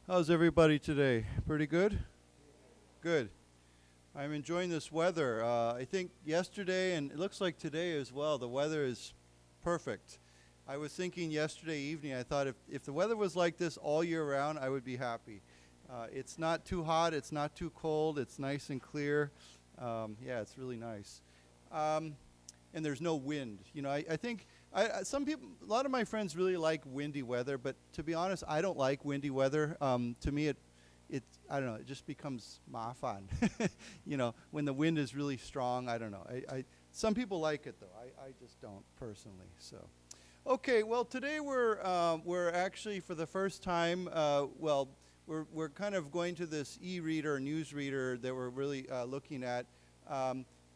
How's everybody today? Pretty good? Good. I'm enjoying this weather. I think yesterday, and it looks like today as well, the weather is perfect. I was thinking yesterday evening, I thought if the weather was like this all year round, I would be happy. It's not too hot, it's not too cold, it's nice and clear. Yeah, it's really nice. And there's no wind. You know, I think some people, a lot of my friends really like windy weather, but to be honest, I don't like windy weather. To me, I don't know, it just becomes mafan. You know, when the wind is really strong, I don't know. Some people like it though. I just don't personally. So, okay. Well, today we're actually for the first time. We're kind of going to this e-reader, news reader that we're really looking at.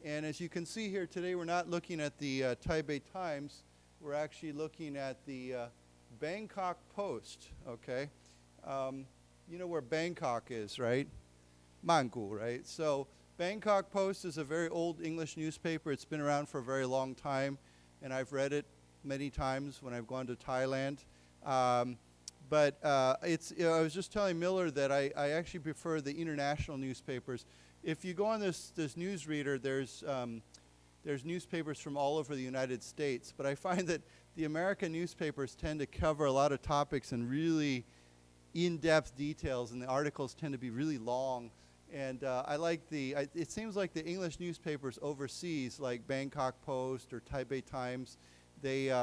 And as you can see here today, we're not looking at the Taipei Times. We're actually looking at the Bangkok Post. Okay. You know where Bangkok is, right? Mangu, right? So Bangkok Post is a very old English newspaper. It's been around for a very long time, and I've read it many times when I've gone to Thailand. But it's, you know, I was just telling Miller that I actually prefer the international newspapers. If you go on this newsreader, there's newspapers from all over the United States, but I find that the American newspapers tend to cover a lot of topics in really in-depth details, and the articles tend to be really long. And I like it seems like the English newspapers overseas, like Bangkok Post or Taipei Times, they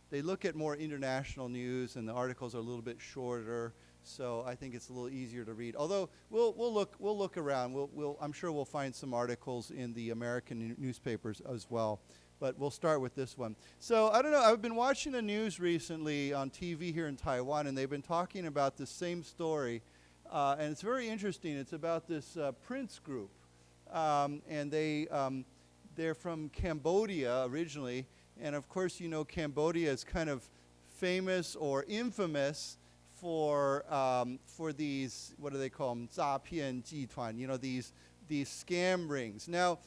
look at more international news, and the articles are a little bit shorter. So I think it's a little easier to read. Although we'll look around. I'm sure we'll find some articles in the American newspapers as well. But we'll start with this one. So I don't know. I've been watching the news recently on TV here in Taiwan, and they've been talking about the same story, and it's very interesting. It's about this Prince group, and they're from Cambodia originally, and of course you know Cambodia is kind of famous or infamous for these, what do they call them, 诈骗集团, you know, these scam rings. Now,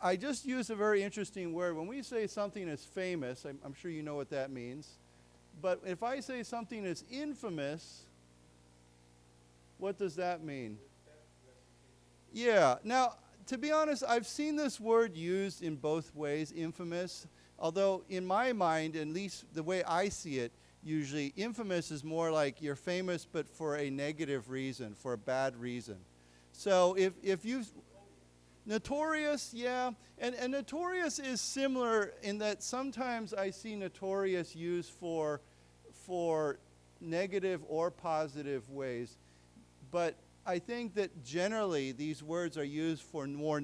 I just used a very interesting word. When we say something is famous, I'm sure you know what that means. But if I say something is infamous, what does that mean? Yeah. Now, to be honest, I've seen this word used in both ways, infamous. Although in my mind, at least the way I see it, usually infamous is more like you're famous but for a negative reason, for a bad reason. So if you notorious, yeah, and notorious is similar in that sometimes I see notorious used for negative or positive ways, but I think that generally these words are used for more a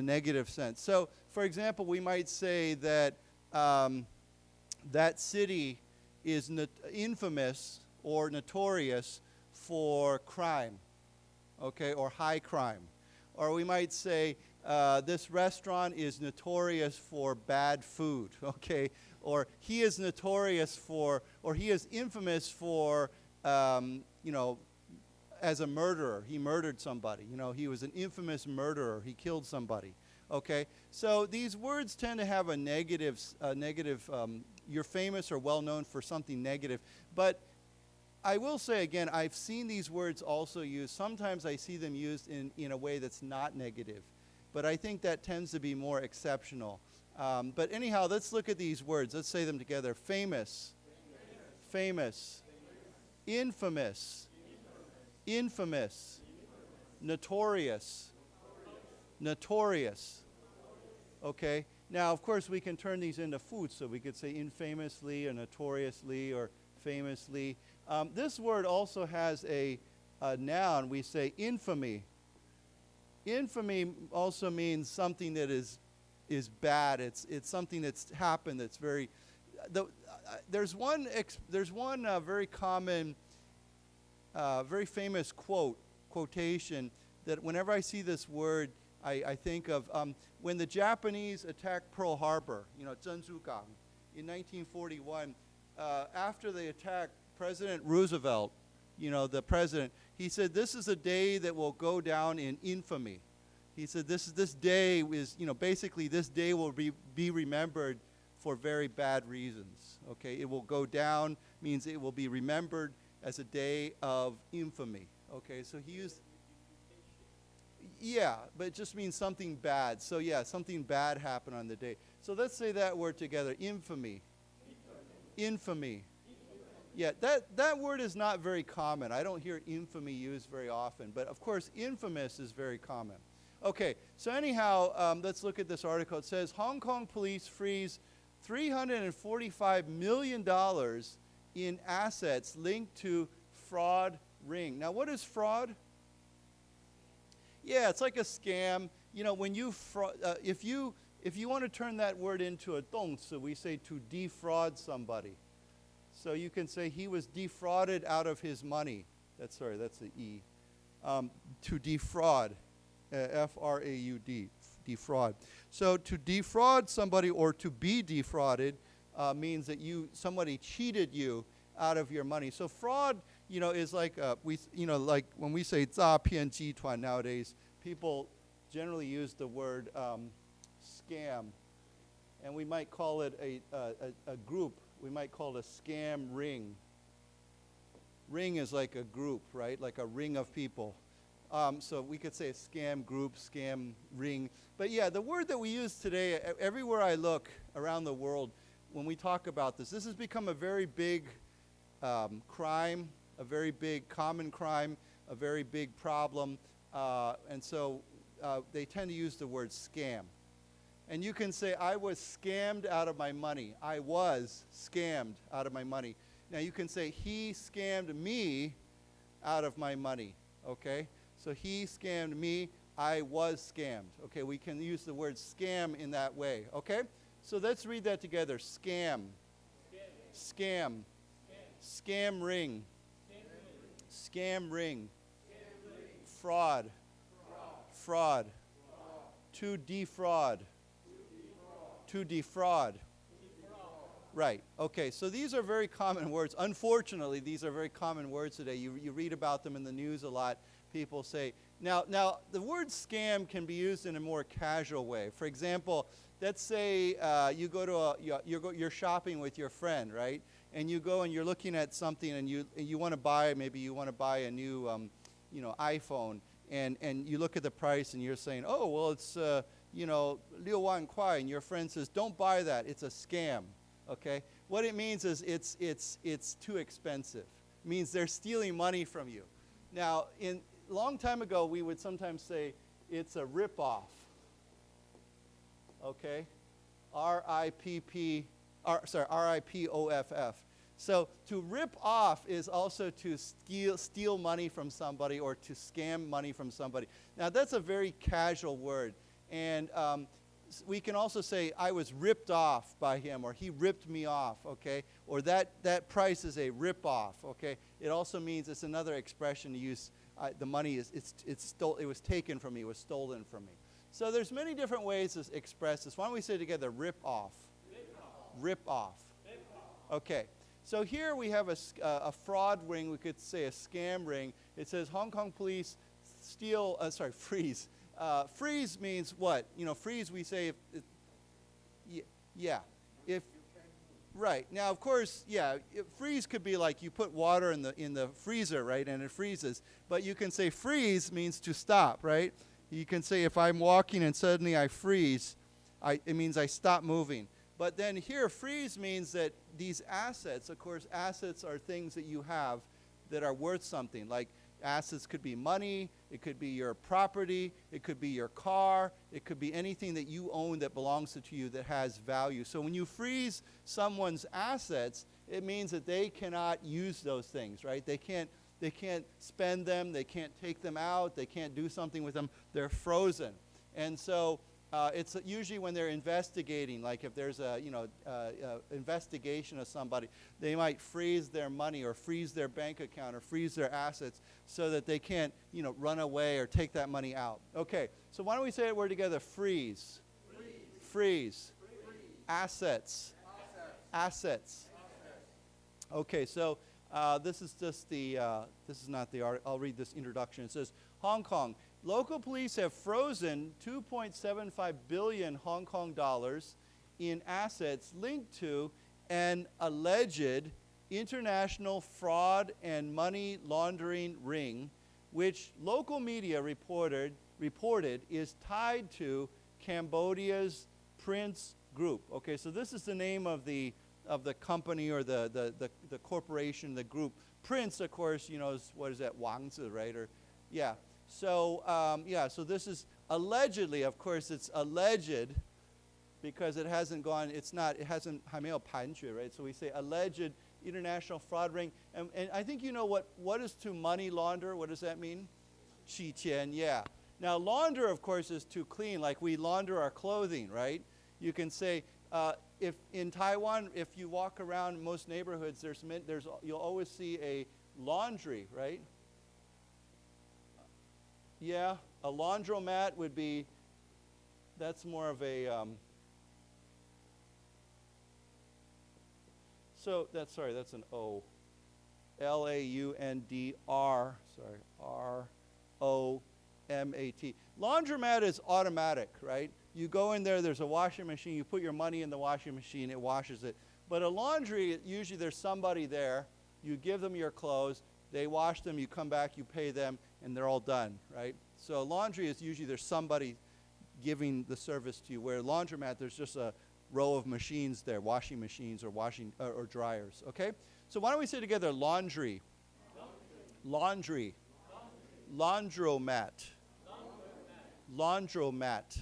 negative sense. So for example, we might say that that city is infamous or notorious for crime, okay, or high crime. Or we might say this restaurant is notorious for bad food, okay, or he is notorious for, or he is infamous for, you know, as a murderer. He murdered somebody, you know, he was an infamous murderer, he killed somebody, okay. So these words tend to have a negative, you're famous or well known for something negative. But I will say again, I've seen these words also used. Sometimes I see them used in a way that's not negative. But I think that tends to be more exceptional. But anyhow, let's look at these words. Let's say them together. Famous. Famous. Infamous. Infamous. Notorious. Notorious. Okay. Now, of course, we can turn these into food, so we could say infamously or notoriously or famously. This word also has a noun. We say infamy. Infamy also means something that is bad. It's something that's happened that's very. There's one very common, very famous quotation that whenever I see this word, I think of when the Japanese attacked Pearl Harbor, you know, Zhenzhugang, in 1941. After they attacked, President Roosevelt, you know, the president, he said, "This is a day that will go down in infamy." He said, this day is, you know, basically this day will be remembered for very bad reasons. Okay, it will go down means it will be remembered as a day of infamy. Okay, so he used, yeah, but it just means something bad. So yeah, something bad happened on the day. So let's say that word together, infamy. Infamy. Yeah, that word is not very common. I don't hear infamy used very often, but of course infamous is very common. Okay, so anyhow, let's look at this article. It says Hong Kong police freeze $345 million in assets linked to fraud ring. Now, what is fraud? Yeah, it's like a scam. You know, when you if you want to turn that word into a 动词, we say to defraud somebody. So you can say he was defrauded out of his money. That's the E. To defraud, F-R-A-U-D, defraud. So to defraud somebody or to be defrauded means that somebody cheated you out of your money. So fraud, you know, is like like when we say 诈骗集团 nowadays, people generally use the word scam, and we might call it a group. We might call it a scam ring. Ring is like a group, right? Like a ring of people. So we could say a scam group, scam ring. But yeah, the word that we use today, everywhere I look around the world, when we talk about this has become a very big crime, a very big common crime, a very big problem. And so they tend to use the word scam. And you can say, I was scammed out of my money. I was scammed out of my money. Now you can say, he scammed me out of my money, okay? So he scammed me, I was scammed. Okay, we can use the word scam in that way, okay? So let's read that together. Scam. Scam. Scam ring. Scam ring. Fraud. Fraud. To defraud. To defraud. Right. Okay. So these are very common words. Unfortunately, these are very common words today. You read about them in the news a lot. People say. Now the word scam can be used in a more casual way. For example, let's say you go to you're shopping with your friend, right? And you go and you're looking at something and you want to buy, maybe you want to buy a new iPhone, and you look at the price and you're saying, oh well, it's 6万块, and your friend says, don't buy that, it's a scam. Okay, what it means is it's too expensive. It means they're stealing money from you. Now, a long time ago, we would sometimes say it's a rip-off. Okay, R-I-P-O-F-F. So to rip off is also to steal money from somebody or to scam money from somebody. Now that's a very casual word. And we can also say, I was ripped off by him, or he ripped me off, okay? Or that price is a rip-off, okay? It also means it's another expression to use, the money it was taken from me, it was stolen from me. So there's many different ways to express this. Why don't we say together, rip-off? Rip-off. Okay. So here we have a fraud ring, we could say a scam ring. It says Hong Kong police freeze. Freeze means what? Freeze we say right. Now, of course, freeze could be like you put water in the freezer, right, and it freezes. But you can say freeze means to stop, right? You can say if I'm walking and suddenly I freeze, it means I stop moving. But then here, freeze means that these assets, of course, assets are things that you have that are worth something. Like assets could be money, it could be your property, it could be your car, it could be anything that you own that belongs to you that has value. So when you freeze someone's assets, it means that they cannot use those things, right? They can't spend them, they can't take them out, they can't do something with them, they're frozen. And so it's usually when they're investigating, like if there's a investigation of somebody, they might freeze their money or freeze their bank account or freeze their assets so that they can't run away or take that money out. Okay, so why don't we say that word together? Freeze. Freeze. Assets. Assets. Okay, so this is just this is not the article. I'll read this introduction. It says, Hong Kong. Local police have frozen 2.75 billion Hong Kong dollars in assets linked to an alleged international fraud and money laundering ring, which local media reported is tied to Cambodia's Prince Group. Okay, so this is the name of the company or the corporation, the group. Prince, of course, you know, what is that, Wangzi, right? Or, yeah. So, so this is allegedly, of course, it's alleged because it hasn't gone, it hasn't, 还没有盘踞, right? So we say alleged international fraud ring. And I think you know what is to money launder? What does that mean? 洗钱, yeah. Now, launder, of course, is to clean, like we launder our clothing, right? You can say, if in Taiwan, if you walk around most neighborhoods, you'll always see a laundry, right? Yeah, a laundromat would be, that's more of a, that's an O. L-A-U-N-D-R, R-O-M-A-T. Laundromat is automatic, right? You go in there, there's a washing machine, you put your money in the washing machine, it washes it. But a laundry, usually there's somebody there, you give them your clothes, they wash them, you come back, you pay them, and they're all done, right? So laundry is usually there's somebody giving the service to you, where laundromat, there's just a row of machines there, washing machines or or dryers, okay? So why don't we say together laundry, laundry, laundromat, laundromat.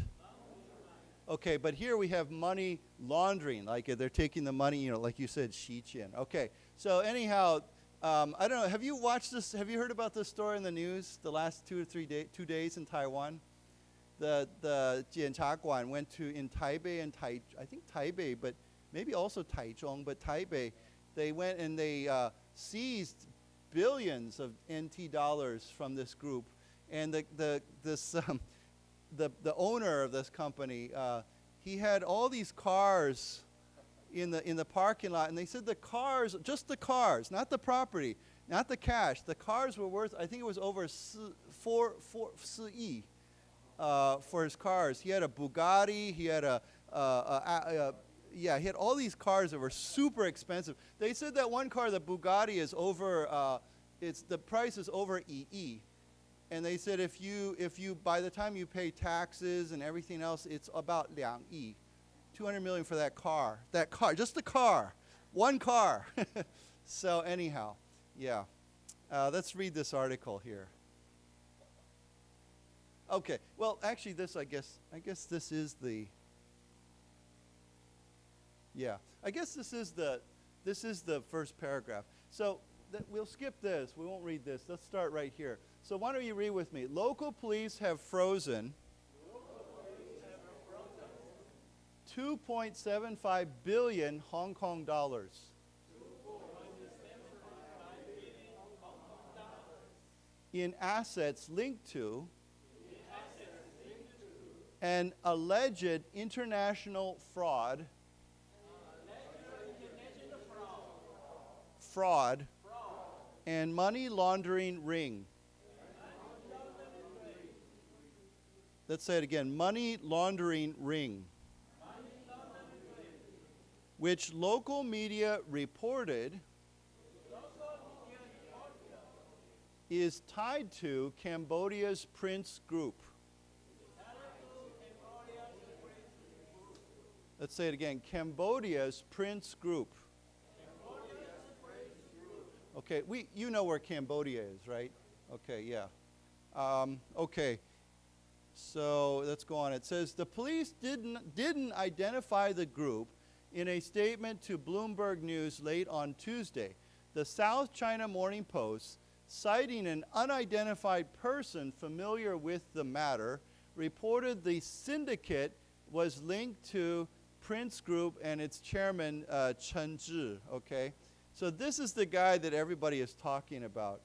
Okay, but here we have money laundering, like they're taking the money, you know, like you said, 洗钱. Okay, so anyhow, I don't know, have you watched this, have you heard about this story in the news the last 2 days in Taiwan? The 检察官 went to, in Taipei and I think Taipei, but maybe also Taichung, but Taipei, they went and they seized billions of NT dollars from this group. And the owner of this company, he had all these cars in the parking lot, and they said the cars, just the cars, not the property, not the cash, the cars were worth, I think it was over 4 亿for his cars. He had a Bugatti, he had he had all these cars that were super expensive. They said that one car, the Bugatti, is over, the price is over 1亿. And they said if you by the time you pay taxes and everything else, it's about 2亿, 200 million for that car, just the car, one car. So anyhow, yeah, let's read this article here. Okay, well actually this I guess this is the, yeah, I guess this is the first paragraph. So we'll skip this. We won't read this. Let's start right here. So why don't you read with me? Local police have frozen 2.75 billion Hong Kong dollars in assets linked to an alleged international fraud and money laundering ring. Let's say it again. Money laundering ring. Which local media reported is tied to Cambodia's Prince Group. Let's say it again. Cambodia's Prince Group. Okay, you know where Cambodia is, right? Okay, yeah. Okay. So let's go on. It says the police didn't identify the group in a statement to Bloomberg News late on Tuesday. The South China Morning Post, citing an unidentified person familiar with the matter, reported the syndicate was linked to Prince Group and its chairman, Chen Zhi, okay? So this is the guy that everybody is talking about.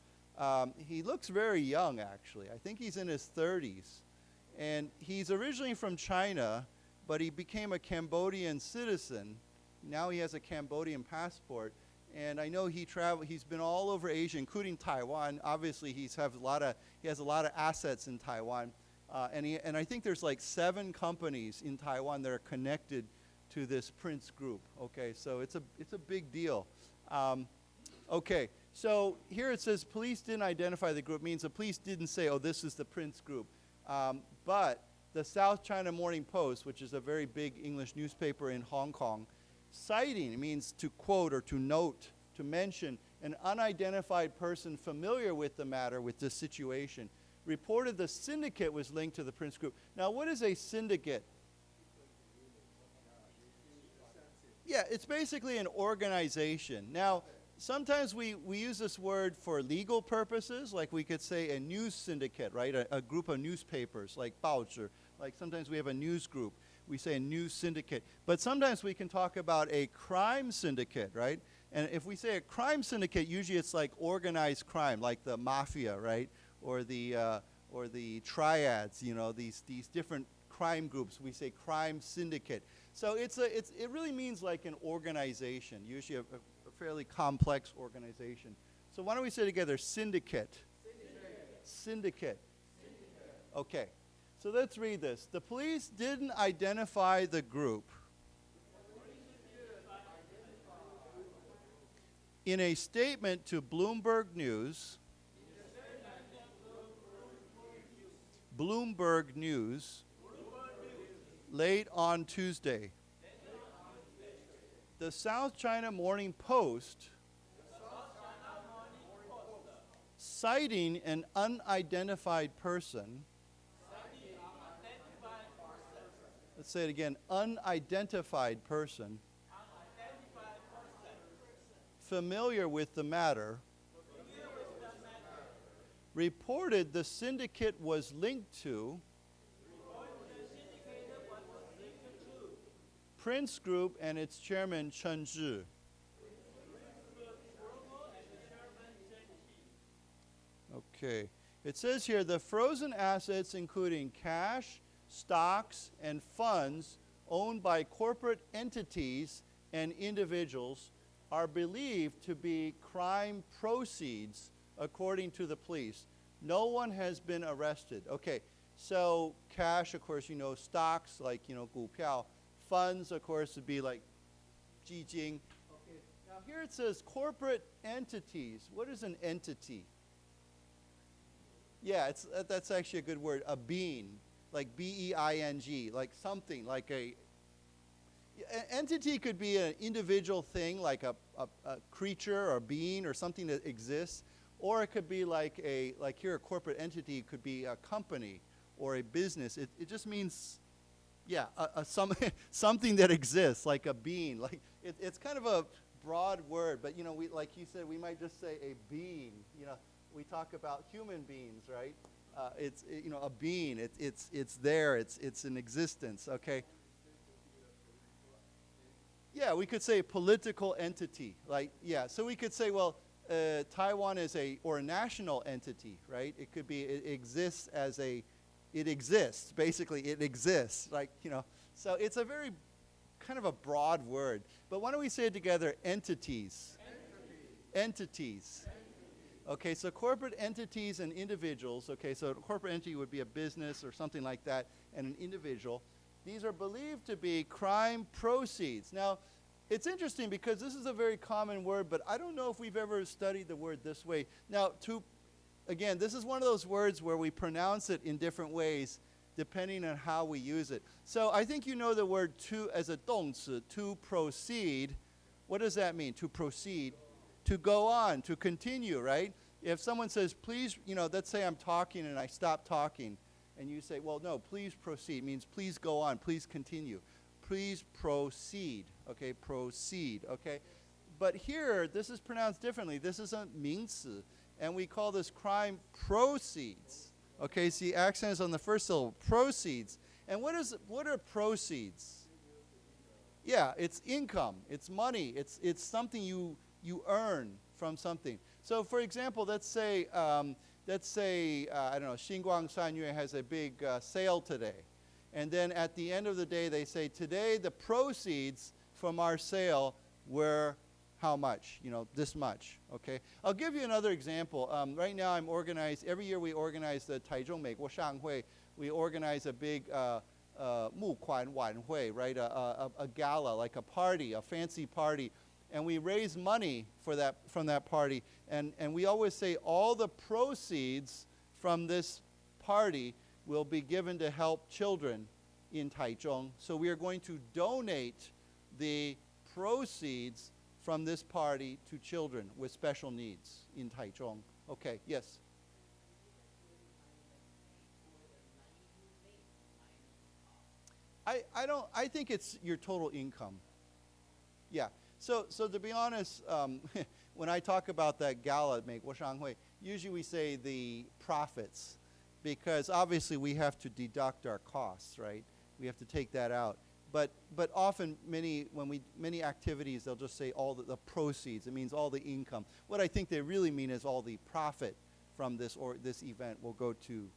He looks very young, actually. I think he's in his 30s. And he's originally from China, but he became a Cambodian citizen. Now he has a Cambodian passport. And I know he's been all over Asia, including Taiwan. Obviously, he has a lot of assets in Taiwan. And I think there's like 7 companies in Taiwan that are connected to this Prince Group. Okay, so it's a big deal. Okay, so here it says police didn't identify the group, means the police didn't say, oh, this is the Prince group. But the South China Morning Post, which is a very big English newspaper in Hong Kong, citing, it means to quote or to note, to mention an unidentified person familiar with the matter, with this situation, reported the syndicate was linked to the Prince group. Now, what is a syndicate? Yeah, it's basically an organization. Now, sometimes we use this word for legal purposes, like we could say a news syndicate, right? A group of newspapers, like 报纸. Like sometimes we have a news group. We say a news syndicate. But sometimes we can talk about a crime syndicate, right? And if we say a crime syndicate, usually it's like organized crime, like the mafia, right? Or the triads, you know, these different crime groups. We say crime syndicate. So it really means like an organization, usually a fairly complex organization. So why don't we say together syndicate? Syndicate. Okay. So let's read this. The police didn't identify the group. In a statement to Bloomberg News, late on Tuesday, the South China Morning Post, citing an unidentified person, let's say it again, unidentified person, familiar with the matter, reported the syndicate was linked to Prince Group and its chairman Chen Zhi. Okay. It says here the frozen assets including cash, stocks, and funds owned by corporate entities and individuals are believed to be crime proceeds according to the police. No one has been arrested. Okay, so cash, of course, you know, stocks, like, you know, 股票. Funds, of course, would be like 基金. Okay, now here it says corporate entities. What is an entity? Yeah, that's actually a good word, a being, like B-E-I-N-G, like something, like an entity could be an individual thing, like a creature or being or something that exists, or it could be like here a corporate entity could be a company or a business. It just means, yeah, something that exists, like a being. Like it's kind of a broad word, but you know, like you said, we might just say a being. You know, we talk about human beings, right? You know, a being. It's there. It's in existence. Okay. Yeah, we could say a political entity. Like, yeah, so we could say, well, Taiwan is a national entity, right? It could be, it exists, basically, it exists, like, you know. So it's a very kind of a broad word. But why don't we say it together, entities. Entities. Okay, so corporate entities and individuals, okay, so a corporate entity would be a business or something like that, and an individual. These are believed to be crime proceeds. Now, it's interesting because this is a very common word, but I don't know if we've ever studied the word this way. Now, again, this is one of those words where we pronounce it in different ways depending on how we use it. So I think you know the word to as a 动词, to proceed. What does that mean, to proceed? To go on, to continue, right? If someone says, please, you know, let's say I'm talking and I stop talking. And you say, well, no, please proceed, means please go on, please continue. Please proceed, okay, proceed, okay? But here, this is pronounced differently. This is a 名词, and we call this crime proceeds. Okay, so the accent is on the first syllable, proceeds. And what are proceeds? Yeah, it's income, it's money, it's something you earn from something. So for example, let's say, I don't know, Xinguang Sanyue has a big sale today. And then at the end of the day, they say, today the proceeds from our sale were how much? You know, this much, okay? I'll give you another example. Right now I'm organized, every year we organize the Taichung美国商会. We organize a big 募款晚会, right? A gala, like a party, a fancy party. and we raise money for that, from that party. And we always say all the proceeds from this party will be given to help children in Taichung. So we are going to donate the proceeds from this party to children with special needs in Taichung. Okay, yes? I think it's your total income. Yeah. So to be honest, when I talk about that gala, usually we say the profits, because obviously we have to deduct our costs, right? We have to take that out. But often many activities, they'll just say all the proceeds. It means all the income. What I think they really mean is all the profit from this event will go to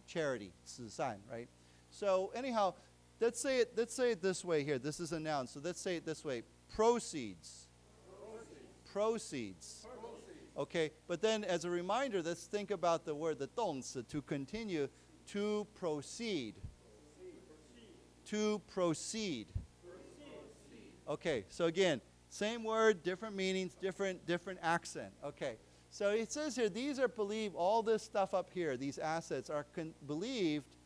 charity, 慈善, right? So anyhow, let's say it this way here. This is announced. So let's say it this way. Proceeds. Proceeds. Okay, but then as a reminder, let's think about the word, the 动词, to continue, to proceed. To proceed. Okay, so again, same word, different meanings, different accent. Okay, so it says here, these are believed, all this stuff up here, these assets are believed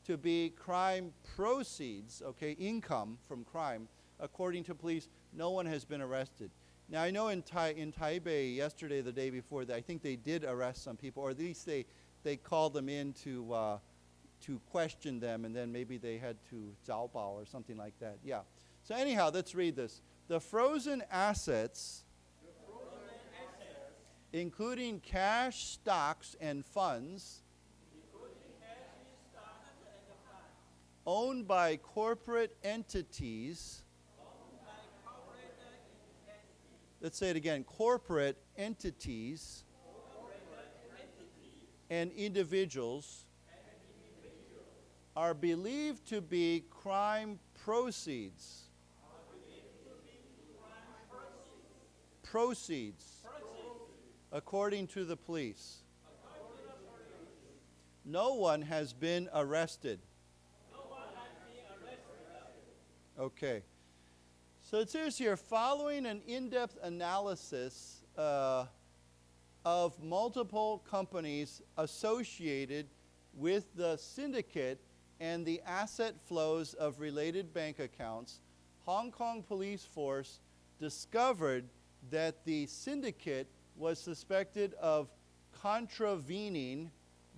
to be crime proceeds, okay, income from crime. According to police, no one has been arrested. Now, I know in Taipei yesterday, the day before, I think they did arrest some people, or at least they called them in to question them, and then maybe they had to 找保 or something like that. Yeah. So anyhow, let's read this. The frozen assets, including cash, stocks, and funds, owned by corporate entities. Let's say it again. Corporate entities and individuals are believed to be crime proceeds. Proceeds, according to the police. No one has been arrested. Okay. So it says here, following an in-depth analysis of multiple companies associated with the syndicate and the asset flows of related bank accounts, Hong Kong police force discovered that the syndicate was suspected of contravening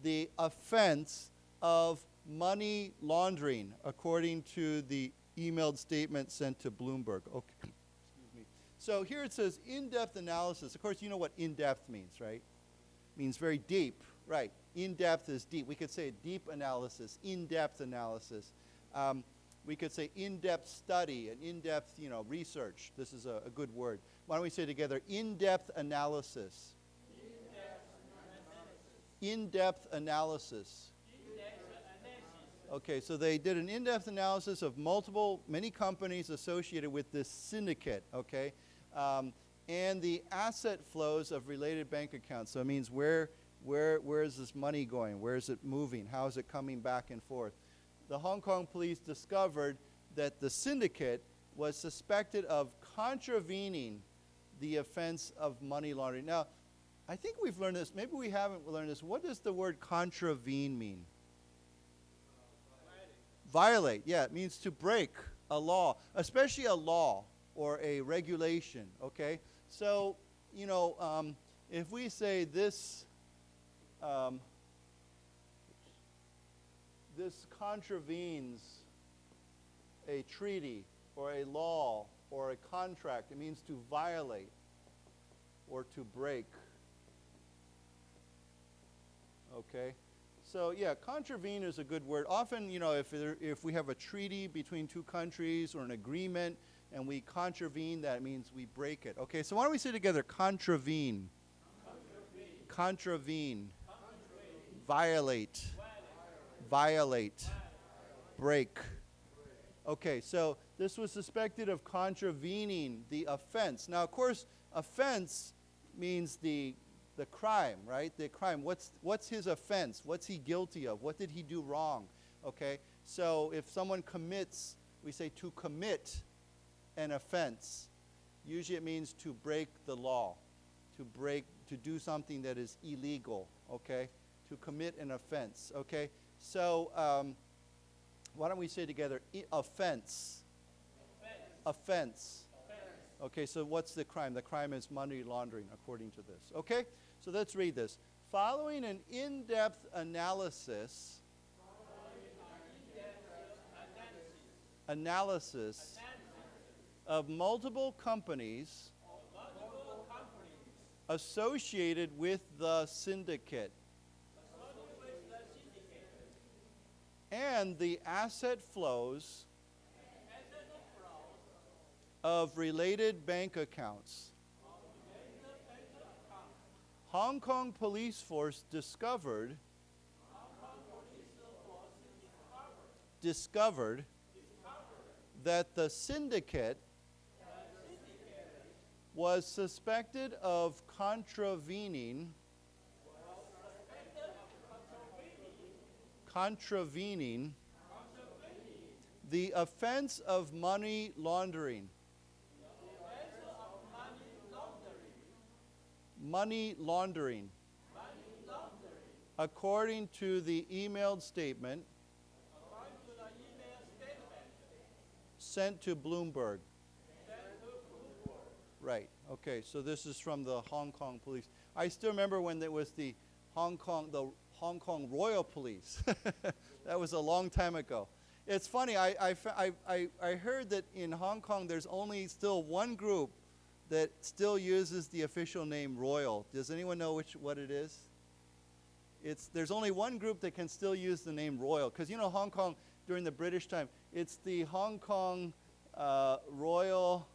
the offense of money laundering, according to the emailed statement sent to Bloomberg. Okay. Excuse me. So here it says in-depth analysis. Of course, you know what in-depth means, right? It means very deep, right? In-depth is deep. We could say deep analysis, in-depth analysis. We could say in-depth study and in-depth, research. This is a good word. Why don't we say together in-depth analysis? In-depth analysis. Okay, so they did an in-depth analysis of many companies associated with this syndicate, okay? And the asset flows of related bank accounts. So it means where is this money going? Where is it moving? How is it coming back and forth? The Hong Kong police discovered that the syndicate was suspected of contravening the offense of money laundering. Now, I think we've learned this. Maybe we haven't learned this. What does the word contravene mean? Violate, yeah, it means to break a law, especially a law or a regulation, okay? So, if we say this, this contravenes a treaty or a law or a contract, it means to violate or to break, okay? So yeah, contravene is a good word. Often, if we have a treaty between two countries or an agreement and we contravene, that means we break it. Okay, so why don't we say together, contravene. Contravene. Violate. Violate. Break. Okay, so this was suspected of contravening the offense. Now, of course, offense means the crime, right? The crime. What's his offense? What's he guilty of? What did he do wrong? Okay? So if someone commits, we say to commit an offense. Usually it means to break the law, to do something that is illegal, okay? To commit an offense, okay? So why don't we say together, offense. Offense. Okay, so what's the crime? The crime is money laundering, according to this. Okay, so let's read this. Following an in-depth analysis of multiple companies associated with the syndicate and the asset flows of related bank accounts, Hong Kong police force discovered that the syndicate was suspected of contravening the offense of money laundering. Money laundering. According to the emailed statement sent to Bloomberg. Right. Okay. So this is from the Hong Kong police. I still remember when there was the Hong Kong Royal Police. That was a long time ago. It's funny. I heard that in Hong Kong there's only still one group that still uses the official name Royal. Does anyone know what it is? There's only one group that can still use the name Royal, because you know Hong Kong during the British time, it's the Hong Kong Royal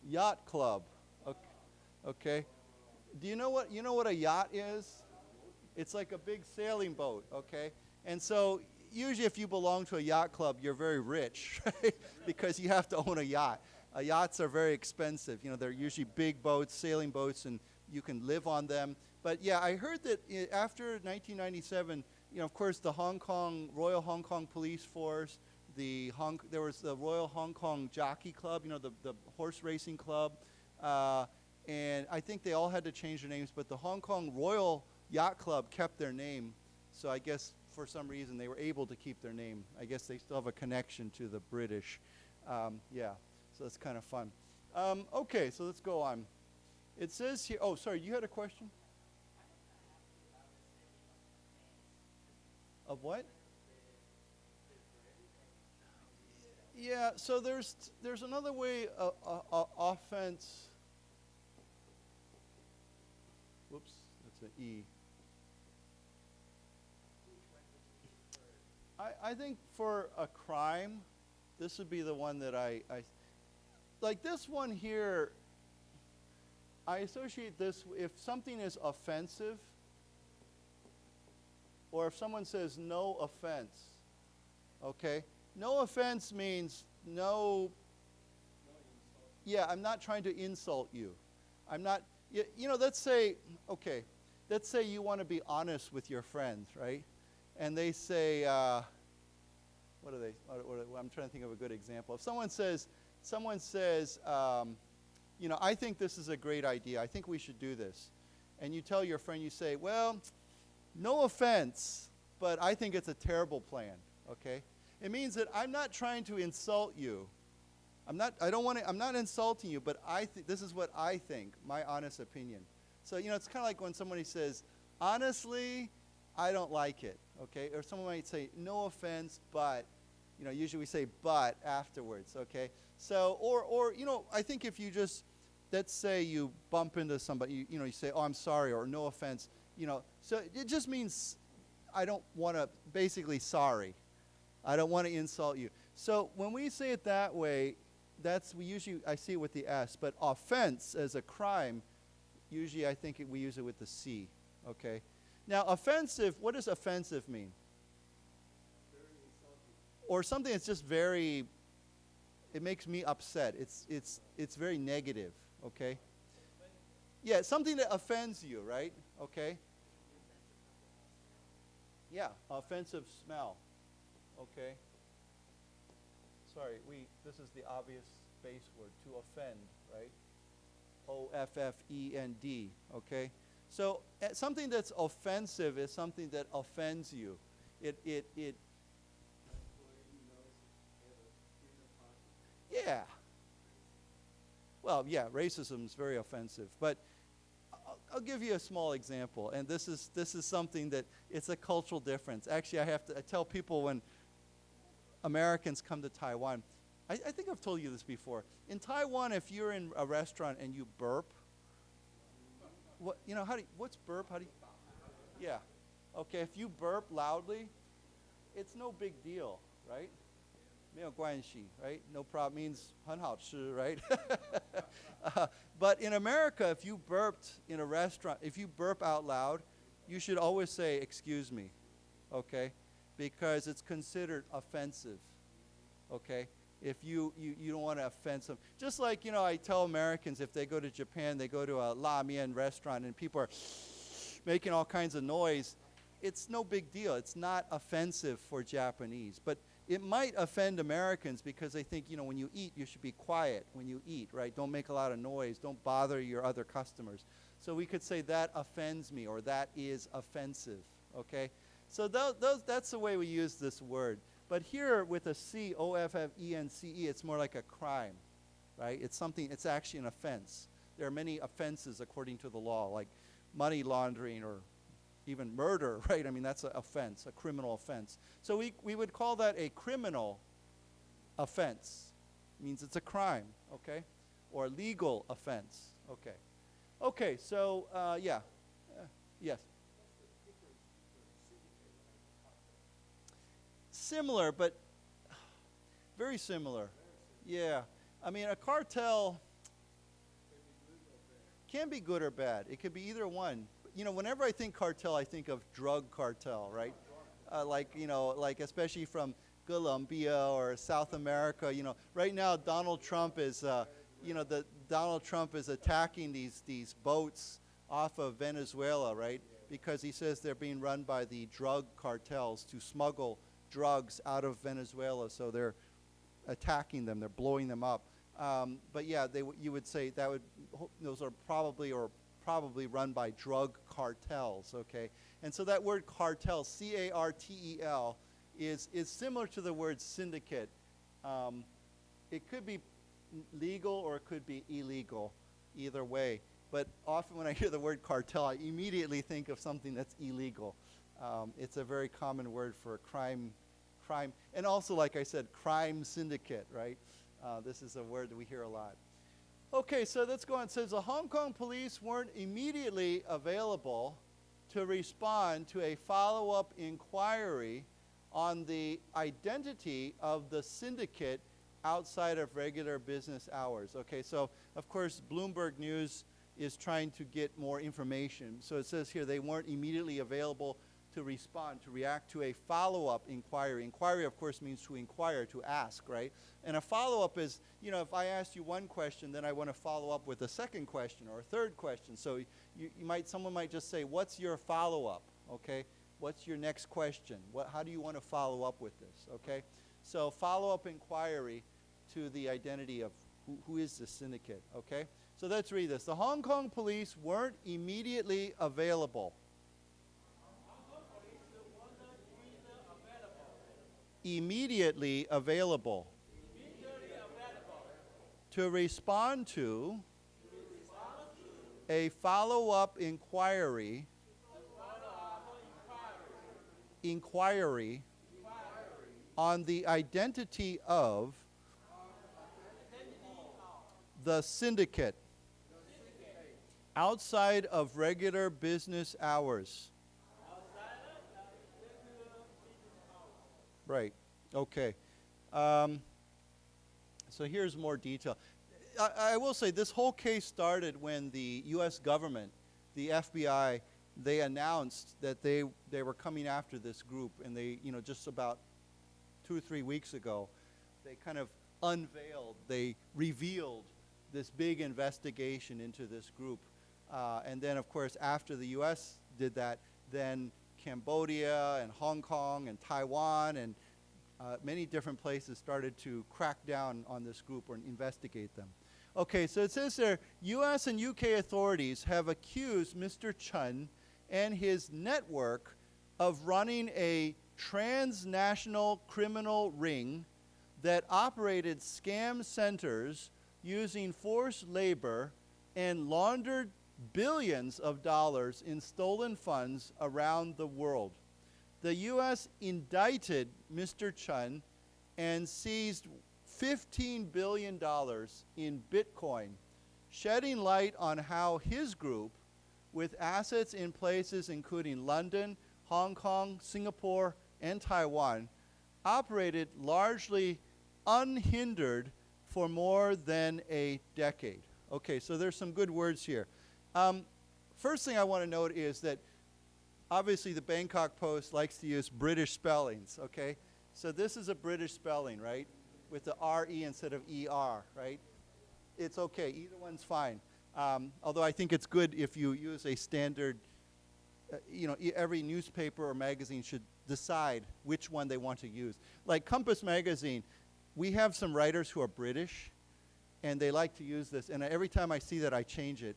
Yacht Club. Okay. Do you know what a yacht is? It's like a big sailing boat, okay? And so usually if you belong to a yacht club, you're very rich, right? Because you have to own a yacht. Yachts are very expensive. You know, they're usually big boats, sailing boats, and you can live on them. But yeah, I heard that after 1997, you know, of course, the Royal Hong Kong Police Force, there was the Royal Hong Kong Jockey Club, you know, the horse racing club, and I think they all had to change their names, but the Hong Kong Royal Yacht Club kept their name, so I guess for some reason they were able to keep their name. I guess they still have a connection to the British. Yeah, so that's kind of fun. Okay, so let's go on. It says here, oh, sorry, you had a question? Of what? Yeah, so there's another way offense. Whoops, that's an E. I think for a crime, this would be the one that I like this one here. I associate this, if something is offensive, or if someone says no offense, okay? No offense means no, yeah, I'm not trying to insult you. I'm not, you know, let's say you want to be honest with your friends, right? And they say, what are they, I'm trying to think of a good example. If someone says, you know, I think this is a great idea. I think we should do this. And you tell your friend, you say, well, no offense, but I think it's a terrible plan, okay? It means that I'm not trying to insult you. I'm not insulting you, but this is what I think, my honest opinion. So, you know, it's kind of like when somebody says, honestly, I don't like it, okay? Or someone might say, no offense, but, you know, usually we say but afterwards, okay? So, or you know, I think if you just, let's say you bump into somebody, you know, you say, oh, I'm sorry, or no offense, you know, so it just means I don't want to, basically sorry. I don't want to insult you. So when we say it that way, I see it with the S, but offense as a crime, usually I think we use it with the C, okay? Now offensive, what does offensive mean? Very insulting. Or something that's just very, it makes me upset. It's very negative, okay? Yeah, something that offends you, right? Okay? Yeah, offensive smell. okay? Sorry, this is the obvious base word, to offend, right? O-F-F-E-N-D, okay? So something that's offensive is something that offends you. Yeah. Well, yeah, racism is very offensive, but I'll give you a small example, and this is something that it's a cultural difference. Actually, I tell people when Americans come to Taiwan, I think I've told you this before. In Taiwan, if you're in a restaurant and you burp, what's burp? Yeah. Okay, if you burp loudly, it's no big deal, right? 没有关系, right? No problem means 很好吃, right? But in America, if you burped in a restaurant, if you burp out loud, you should always say, excuse me, okay? Because it's considered offensive, okay? If you don't want to offend them. Just like, I tell Americans if they go to Japan, they go to a la mian restaurant and people are making all kinds of noise. It's no big deal. It's not offensive for Japanese. But it might offend Americans because they think, when you eat, you should be quiet when you eat, right? Don't make a lot of noise. Don't bother your other customers. So we could say that offends me or that is offensive, okay? So that's the way we use this word. But here with a C, O-F-F-E-N-C-E, it's more like a crime, right? It's actually an offense. There are many offenses according to the law, like money laundering or even murder, right? I mean, that's an offense, a criminal offense. So we would call that a criminal offense. It means it's a crime, okay? Or legal offense, okay. Okay, so, yeah. Yes? Similar, but very similar. Yeah. I mean, a cartel can be good or bad. It could be either one. Whenever I think cartel, I think of drug cartel, right? Like especially from Colombia or South America. Right now Donald Trump is, Donald Trump is attacking these boats off of Venezuela, right? Because he says they're being run by the drug cartels to smuggle drugs out of Venezuela, so they're attacking them, they're blowing them up. But yeah, you would say those are probably run by drug cartels, okay? And so that word cartel, C-A-R-T-E-L, is similar to the word syndicate. It could be legal or it could be illegal, either way. But often when I hear the word cartel, I immediately think of something that's illegal. It's a very common word for crime, and also, like I said, crime syndicate, right? This is a word that we hear a lot. Okay, so let's go on. It says the Hong Kong police weren't immediately available to respond to a follow-up inquiry on the identity of the syndicate outside of regular business hours. Okay, so of course Bloomberg News is trying to get more information. So it says here they weren't immediately available to respond, to react to a follow-up inquiry. Inquiry, of course, means to inquire, to ask, right? And a follow-up is, if I asked you one question, then I want to follow up with a second question or a third question. So someone might just say, what's your follow-up, okay? What's your next question? How do you want to follow up with this, okay? So follow-up inquiry to the identity of who is the syndicate, okay? So let's read this. The Hong Kong police weren't immediately available. Immediately available to respond to a follow-up inquiry on the identity of the syndicate outside of regular business hours. Right. Okay. So here's more detail. I will say this whole case started when the U.S. government, the FBI, they announced that they were coming after this group, and they, just about 2 or 3 weeks ago, they kind of unveiled, they revealed this big investigation into this group. And then, of course, after the U.S. did that, then Cambodia and Hong Kong and Taiwan and many different places started to crack down on this group or investigate them. Okay, so it says there, U.S. and U.K. authorities have accused Mr. Chun and his network of running a transnational criminal ring that operated scam centers using forced labor and laundered billions of dollars in stolen funds around the world. The U.S. indicted Mr. Chun and seized $15 billion in Bitcoin, shedding light on how his group, with assets in places including London, Hong Kong, Singapore, and Taiwan, operated largely unhindered for more than a decade. Okay, so there's some good words here. First thing I want to note is that obviously the Bangkok Post likes to use British spellings, okay? So this is a British spelling, right? With the R-E instead of E-R, right? It's okay, either one's fine. Although I think it's good if you use a standard, every newspaper or magazine should decide which one they want to use. Like COMPASS magazine, we have some writers who are British, and they like to use this, and every time I see that, I change it.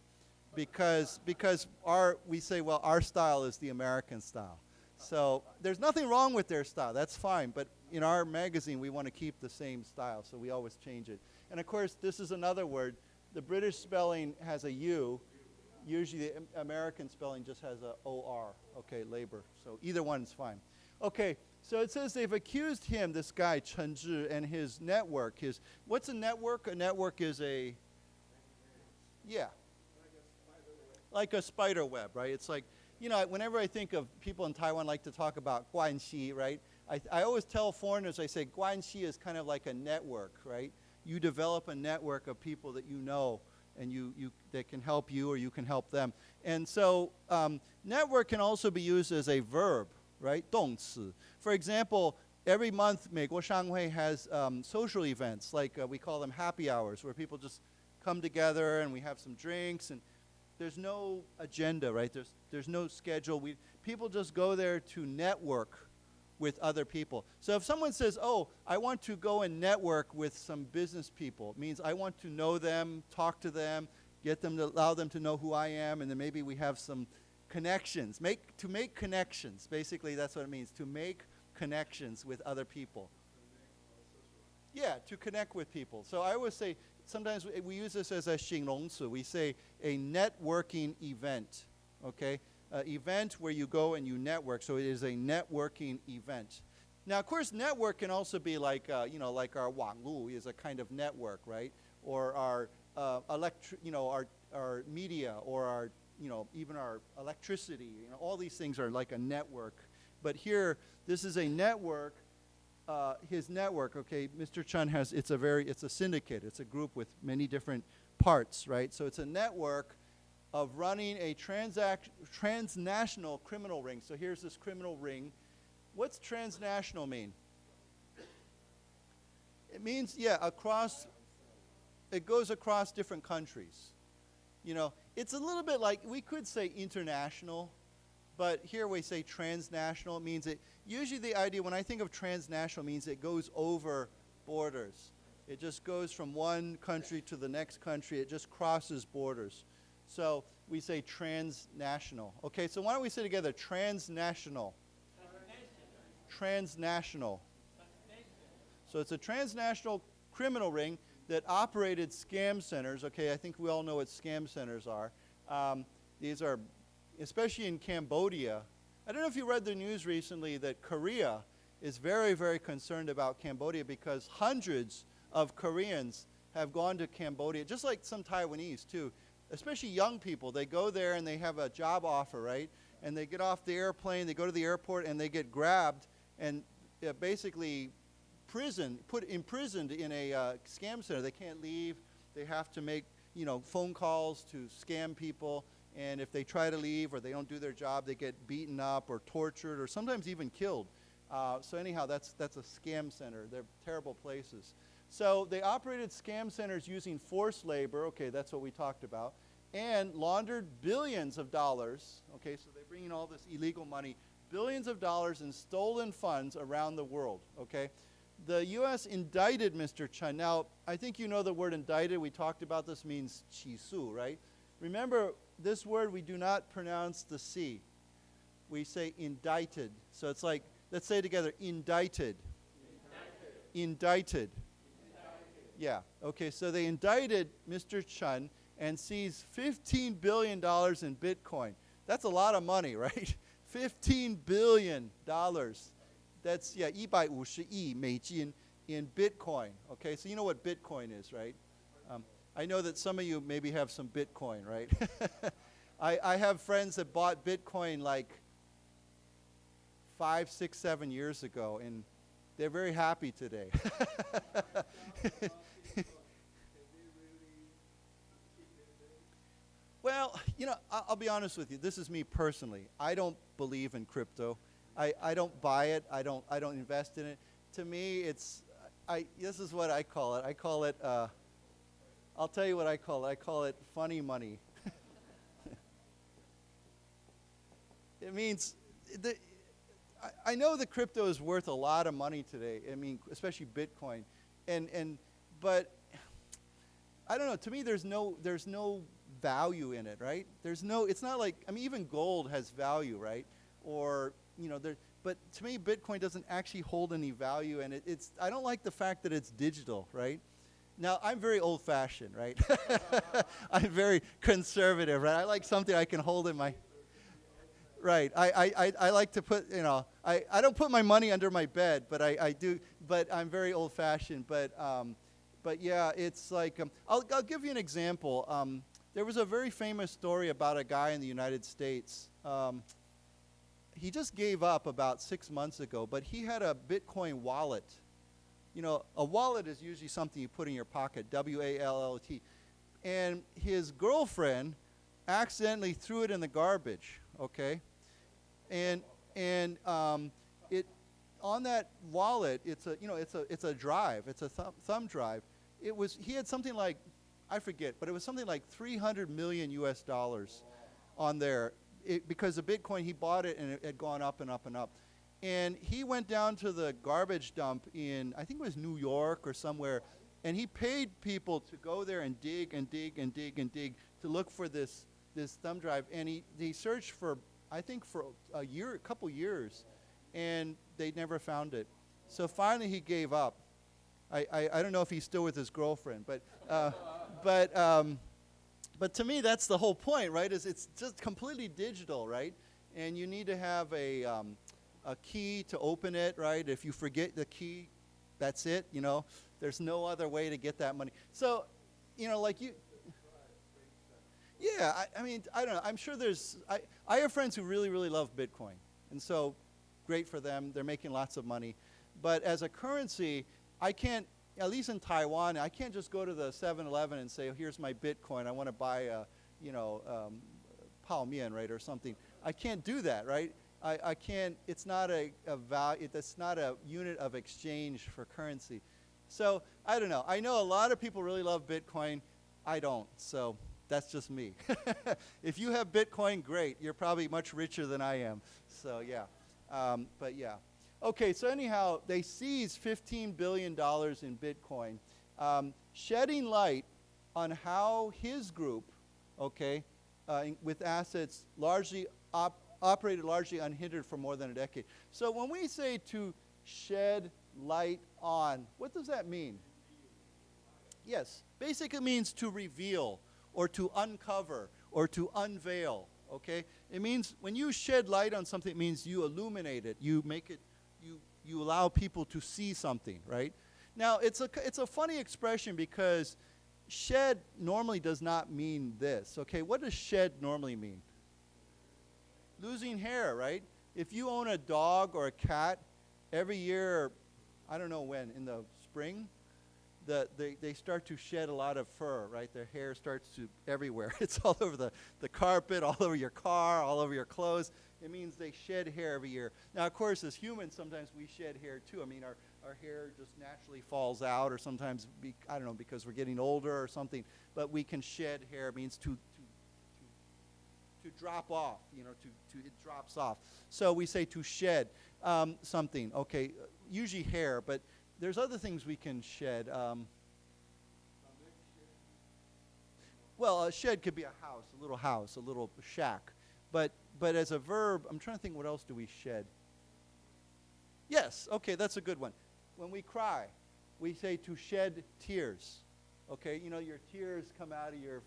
Because we say, well, our style is the American style. So there's nothing wrong with their style, that's fine, but in our magazine we want to keep the same style, so we always change it. And of course, this is another word. The British spelling has a U. Usually the American spelling just has a O-R, okay, labor. So either one's fine. Okay, so it says they've accused him, this guy, Chen Zhi, and his network. What's a network? A network is a, yeah. Like a spider web, right? It's like, whenever I think of people in Taiwan like to talk about guanxi, right? I always tell foreigners, I say guanxi is kind of like a network, right? You develop a network of people that you know and that can help you or you can help them. And so network can also be used as a verb, right? 动词. For example, every month 美国商会 has social events, like we call them happy hours, where people just come together and we have some drinks, and there's no agenda, right? There's no schedule. People just go there to network with other people. So if someone says, oh, I want to go and network with some business people, it means I want to know them, talk to them, allow them to know who I am, and then maybe we have some connections. To make connections, basically that's what it means, to make connections with other people. Yeah, to connect with people. So I always say, sometimes we use this as a 形容词. We say a networking event, okay? Event where you go and you network. So it is a networking event. Now, of course, network can also be like, like our 网路 is a kind of network, right? Or our our media, or our, even our electricity. All these things are like a network. But here, this is a network. His network, okay, Mr. Chun has, it's a syndicate. It's a group with many different parts, right? So it's a network of running a transnational criminal ring. So here's this criminal ring. What's transnational mean? It means, yeah, it goes across different countries. It's a little bit like, we could say international, but here we say transnational. It means usually the idea, when I think of transnational, means it goes over borders. It just goes from one country to the next country. It just crosses borders. So we say transnational. Okay, so why don't we say together, transnational. Transnational. So it's a transnational criminal ring that operated scam centers. Okay, I think we all know what scam centers are. These are, especially in Cambodia. I don't know if you read the news recently that Korea is very, very concerned about Cambodia because hundreds of Koreans have gone to Cambodia, just like some Taiwanese too, especially young people. They go there and they have a job offer, right? And they get off the airplane, they go to the airport, and they get grabbed and basically imprisoned in a scam center. They can't leave. They have to make, phone calls to scam people. And if they try to leave or they don't do their job, they get beaten up or tortured or sometimes even killed. So anyhow, that's a scam center. They're terrible places. So they operated scam centers using forced labor. Okay, that's what we talked about. And laundered billions of dollars. Okay, so they bring in all this illegal money. Billions of dollars in stolen funds around the world. Okay. the U.S. indicted Mr. Chun. Now, I think you know the word indicted. We talked about this, means 起诉, right? Remember, this word, we do not pronounce the C. We say indicted. So it's like, let's say it together, indicted. Indicted. Yeah, okay, so they indicted Mr. Chun and seized $15 billion in Bitcoin. That's a lot of money, right? $15 billion. That's, yeah, 150亿美金 in Bitcoin. Okay, so you know what Bitcoin is, right? I know that some of you maybe have some Bitcoin, right? I have friends that bought Bitcoin like 5, 6, 7 years ago, and they're very happy today. Well, you know, I'll be honest with you. This is me personally. I don't believe in crypto. I don't buy it. I don't invest in it. To me, this is what I call it. I call it, I'll tell you what I call it. I call it funny money. It means, I know that crypto is worth a lot of money today. I mean, especially Bitcoin. But I don't know. To me, there's no value in it, right? It's not like, I mean, even gold has value, right? Or, you know, but to me, Bitcoin doesn't actually hold any value, and I don't like the fact that it's digital, right? Now, I'm very old-fashioned, right? I'm very conservative, right? I like something I can hold in my, right. I like to put, you know, I don't put my money under my bed, but I do, but I'm very old-fashioned, but yeah, it's like, I'll give you an example. There was a very famous story about a guy in the United States. He just gave up about 6 months ago, but he had a Bitcoin wallet. You know, a wallet is usually something you put in your pocket, W-A-L-L-T. And his girlfriend accidentally threw it in the garbage, okay? And it on that wallet, it's a drive, it's a thumb drive. He had something like, I forget, but it was something like 300 million US dollars on there. Because the Bitcoin, he bought it and it had gone up and up and up. And he went down to the garbage dump in, I think it was New York or somewhere, and he paid people to go there and dig and dig and dig and dig to look for this thumb drive. And he searched for, I think, for a couple years, and they never found it. So finally he gave up. I don't know if he's still with his girlfriend, but to me, that's the whole point, right? It's just completely digital, right? And you need to have a key to open it, right? If you forget the key, that's it, you know. There's no other way to get that money. So, you know, like you... Yeah, I mean, I don't know. I'm sure I have friends who really, really love Bitcoin. And so, great for them. They're making lots of money. But as a currency, I can't, at least in Taiwan, I can't just go to the 7-Eleven and say, oh, here's my Bitcoin. I want to buy a, you know, Pao Mian, right, or something. I can't do that, right? I can't, it's not a value, it's not a unit of exchange for currency. So, I don't know. I know a lot of people really love Bitcoin. I don't, so that's just me. If you have Bitcoin, great. You're probably much richer than I am. So, yeah. But, yeah. Okay, so anyhow, they seized $15 billion in Bitcoin, shedding light on how his group, okay, with assets largely operated largely unhindered for more than a decade. So when we say to shed light on, what does that mean? Yes, basically it means to reveal or to uncover or to unveil, okay? It means when you shed light on something, it means you illuminate it, you make it, you allow people to see something, right? Now, it's a funny expression because shed normally does not mean this, okay? What does shed normally mean? Losing hair, right? If you own a dog or a cat, every year, I don't know when, in the spring, they start to shed a lot of fur, right? Their hair starts to everywhere. It's all over the carpet, all over your car, all over your clothes. It means they shed hair every year. Now, of course, as humans, sometimes we shed hair too. I mean, our hair just naturally falls out, or sometimes, I don't know, because we're getting older or something. But we can shed hair. It means to drop off, you know, it drops off. So we say to shed something, okay, usually hair, but there's other things we can shed. Well, a shed could be a house, a little shack. But as a verb, I'm trying to think, what else do we shed? Yes, okay, that's a good one. When we cry, we say to shed tears. Okay, you know, your tears come out of your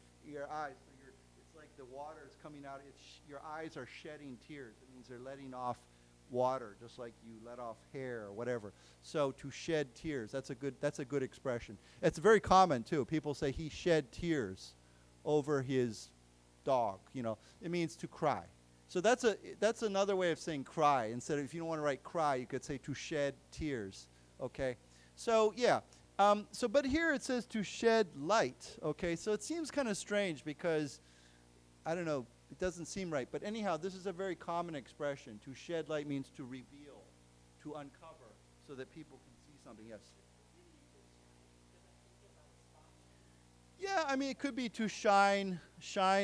eyes. So it's like the water is coming out. Your eyes are shedding tears. It means they're letting off water, just like you let off hair or whatever. So to shed tears, that's a good expression. It's very common too. People say he shed tears over his dog. You know, it means to cry. So that's another way of saying cry. Instead of, if you don't want to write cry, you could say to shed tears. Okay, so yeah. But here it says to shed light. Okay, so it seems kind of strange because, I don't know, it doesn't seem right. But anyhow, this is a very common expression. To shed light means to reveal, to uncover, so that people can see something. Yes. Yeah, I mean, it could be to shine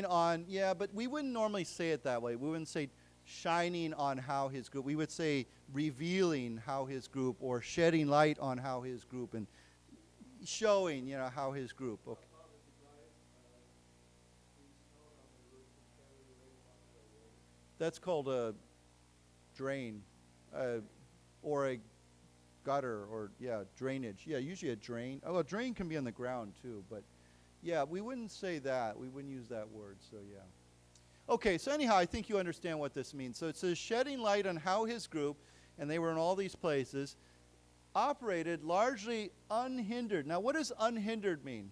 on, yeah, but we wouldn't normally say it that way. We wouldn't say shining on how his group. We would say revealing how his group, or shedding light on how his group, and showing, you know, how his group. Okay. That's called a drain, or a gutter, or, yeah, drainage. Yeah, usually a drain. Oh, a drain can be on the ground too, but yeah, we wouldn't say that. We wouldn't use that word, so yeah. Okay, so anyhow, I think you understand what this means. So it says shedding light on how his group, and they were in all these places, operated largely unhindered. Now, what does unhindered mean?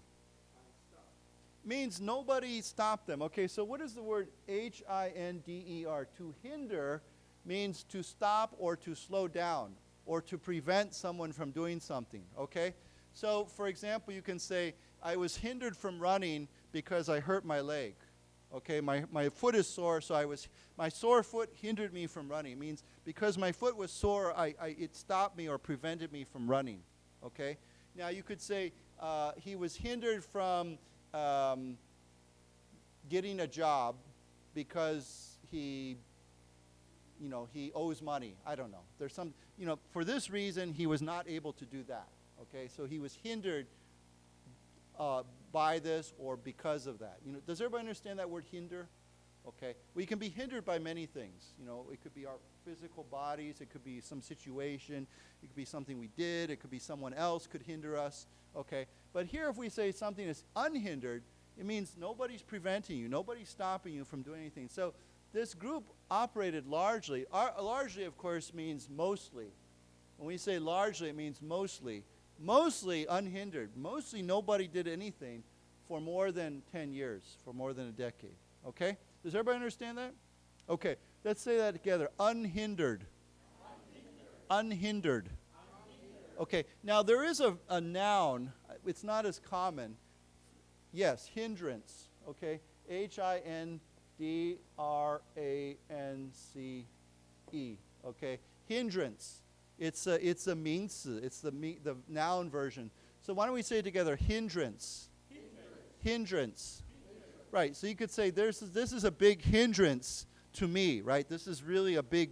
Means nobody stopped them. Okay, so what is the word H-I-N-D-E-R? To hinder means to stop or to slow down or to prevent someone from doing something, okay? So, for example, you can say, I was hindered from running because I hurt my leg. Okay, my foot is sore, so my sore foot hindered me from running. It means because my foot was sore, it stopped me or prevented me from running. Okay? Now you could say he was hindered from getting a job because he owes money. I don't know. There's some, for this reason, he was not able to do that. Okay, so he was hindered by this or because of that. Does everybody understand that word hinder? Okay, we can be hindered by many things. It could be our physical bodies, it could be some situation, it could be something we did, it could be someone else could hinder us. Okay, but here if we say something is unhindered, it means nobody's preventing you, nobody's stopping you from doing anything. So this group operated largely. Largely, of course, means mostly. When we say largely, it means mostly. Mostly unhindered. Mostly nobody did anything for more than 10 years, for more than a decade. Okay? Does everybody understand that? Okay, let's say that together. Unhindered. Unhindered. Okay, now there is a noun. It's not as common. Yes, hindrance. Okay, H-I-N-D-R-A-N-C-E. Okay, hindrance. It's a 名词. It's the noun version. So why don't we say it together? Hindrance. Hindrance. Right. So you could say this is a big hindrance to me. Right. This is really a big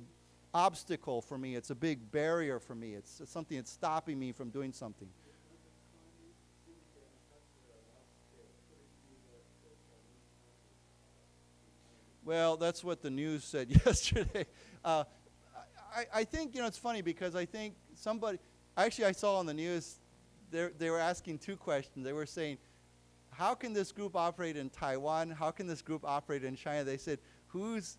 obstacle for me. It's a big barrier for me. It's something that's stopping me from doing something. Well, that's what the news said yesterday. I think, it's funny because I think I saw on the news, they were asking two questions. They were saying, how can this group operate in Taiwan? How can this group operate in China? They said, who's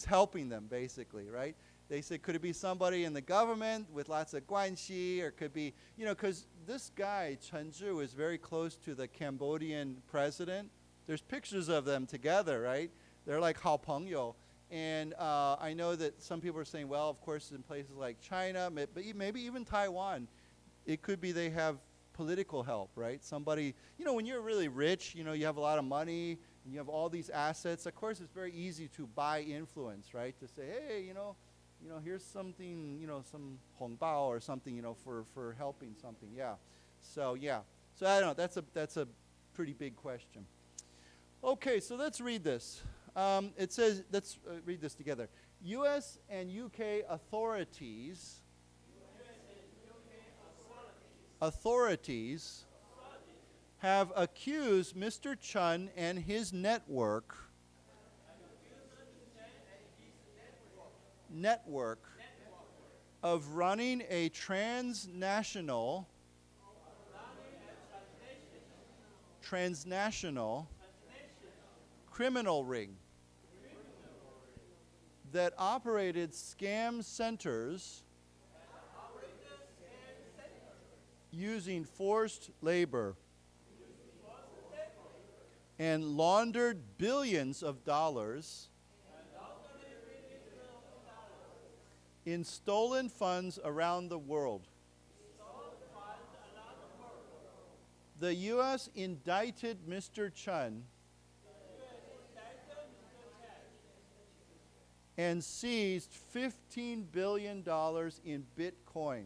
helping them, basically, right? They said, could it be somebody in the government with lots of guanxi, or could be, because this guy, Chen Zhu, is very close to the Cambodian president. There's pictures of them together, right? They're like 好朋友. And I know that some people are saying, well, of course, in places like China, but maybe even Taiwan, it could be they have political help, right? Somebody, when you're really rich, you have a lot of money, and you have all these assets, of course, it's very easy to buy influence, right? To say, hey, here's something, some hongbao or something, for helping something, yeah. So, yeah. So, I don't know, that's a pretty big question. Okay, so let's read this. It says, let's read this together. U.S. and U.K. authorities authorities have accused Mr. Chun and his network of running a transnational criminal ring that operated scam centers using forced labor and laundered billions of dollars in stolen funds around the world. The U.S. indicted Mr. Chun and seized $15 billion in Bitcoin.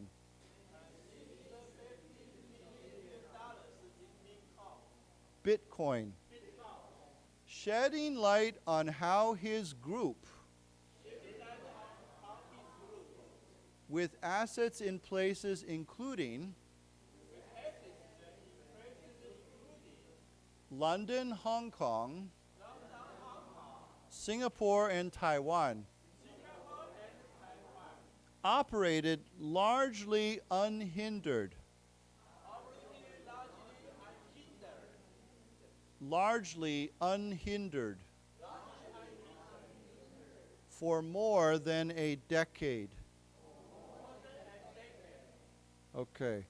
Shedding light on how his group, with assets in places including London, Hong Kong, Singapore, and Taiwan, operated largely unhindered for more than a decade. Okay,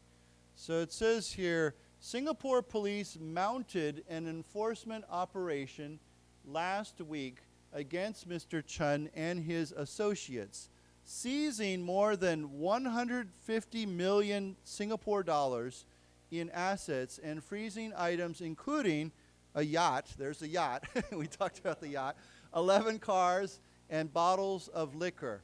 so it says here, Singapore police mounted an enforcement operation last week against Mr. Chun and his associates, seizing more than 150 million Singapore dollars in assets and freezing items including a yacht, there's a yacht, we talked about the yacht, 11 cars and bottles of liquor.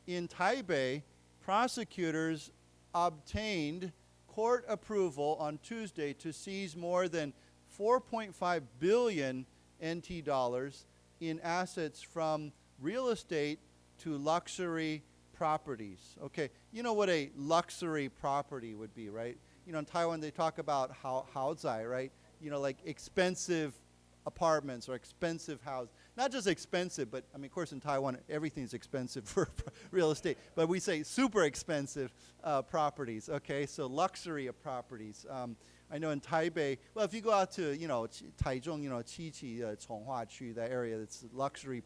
In Taipei, prosecutors obtained court approval on Tuesday to seize more than 4.5 billion NT dollars in assets from real estate to luxury properties. Okay, you know what a luxury property would be, right? You know, in Taiwan they talk about haozai, right? You know, like expensive apartments or expensive houses. Not just expensive, but I mean, of course, in Taiwan, everything's expensive for real estate. But we say super expensive properties. Okay, so luxury of properties. I know in Taipei, well, if you go out to, you know, Taichung, you know, Qiqi, Chonghua区, that area, that's luxury.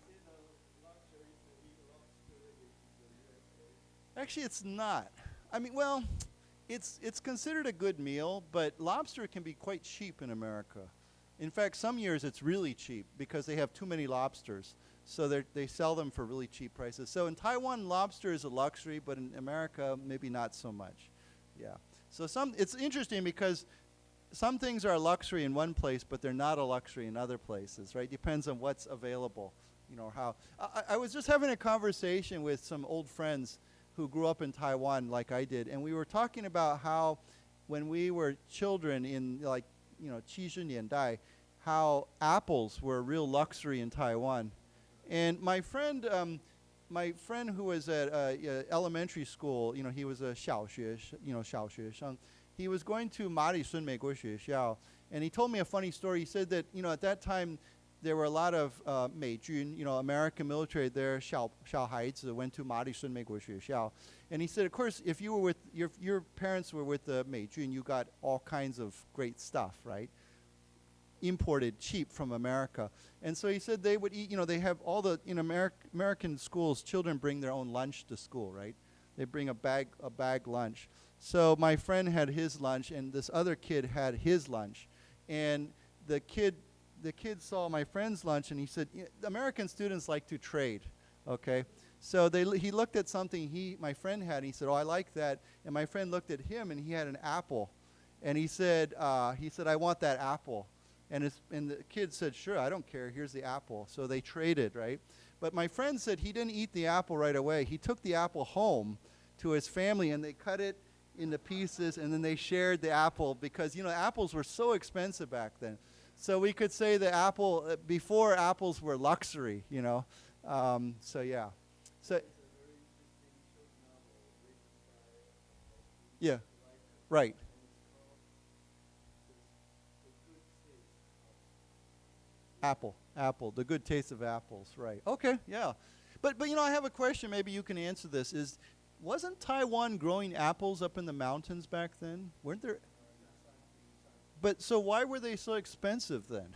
Actually, it's not. I mean, well, it's considered a good meal, but lobster can be quite cheap in America. In fact, some years it's really cheap because they have too many lobsters. So they sell them for really cheap prices. So in Taiwan, lobster is a luxury, but in America, maybe not so much. Yeah. So it's interesting because some things are a luxury in one place, but they're not a luxury in other places, right? Depends on what's available, you know, how. I was just having a conversation with some old friends who grew up in Taiwan like I did, and we were talking about how when we were children in, like, you know, 70年代, how apples were a real luxury in Taiwan. And my friend who was at elementary school, you know, he was a 小学生, he was going to 马里孙美国学校, and he told me a funny story. He said that, you know, at that time there were a lot of 美军, you know, American military there, 小孩子 went to 马里孙美国学校. And he said, of course, if you were with, your parents were with the 美军, you got all kinds of great stuff, right? Imported cheap from America. And so he said they would eat, you know, they have all the, in American schools, children bring their own lunch to school, right? They bring a bag lunch. So my friend had his lunch, and this other kid had his lunch. And the kid saw my friend's lunch, and he said, American students like to trade, okay? So he looked at something my friend had, and he said, oh, I like that. And my friend looked at him, and he had an apple. And he said, I want that apple. And the kid said, sure, I don't care, here's the apple. So they traded, right? But my friend said he didn't eat the apple right away. He took the apple home to his family, and they cut it into pieces, and then they shared the apple because, you know, apples were so expensive back then. So we could say the apple, before apples were luxury, you know. So yeah. So yeah, right. Apple, the good taste of apples, right. Okay, yeah. But I have a question, maybe you can answer this. Wasn't Taiwan growing apples up in the mountains back then? Weren't there? But so why were they so expensive then?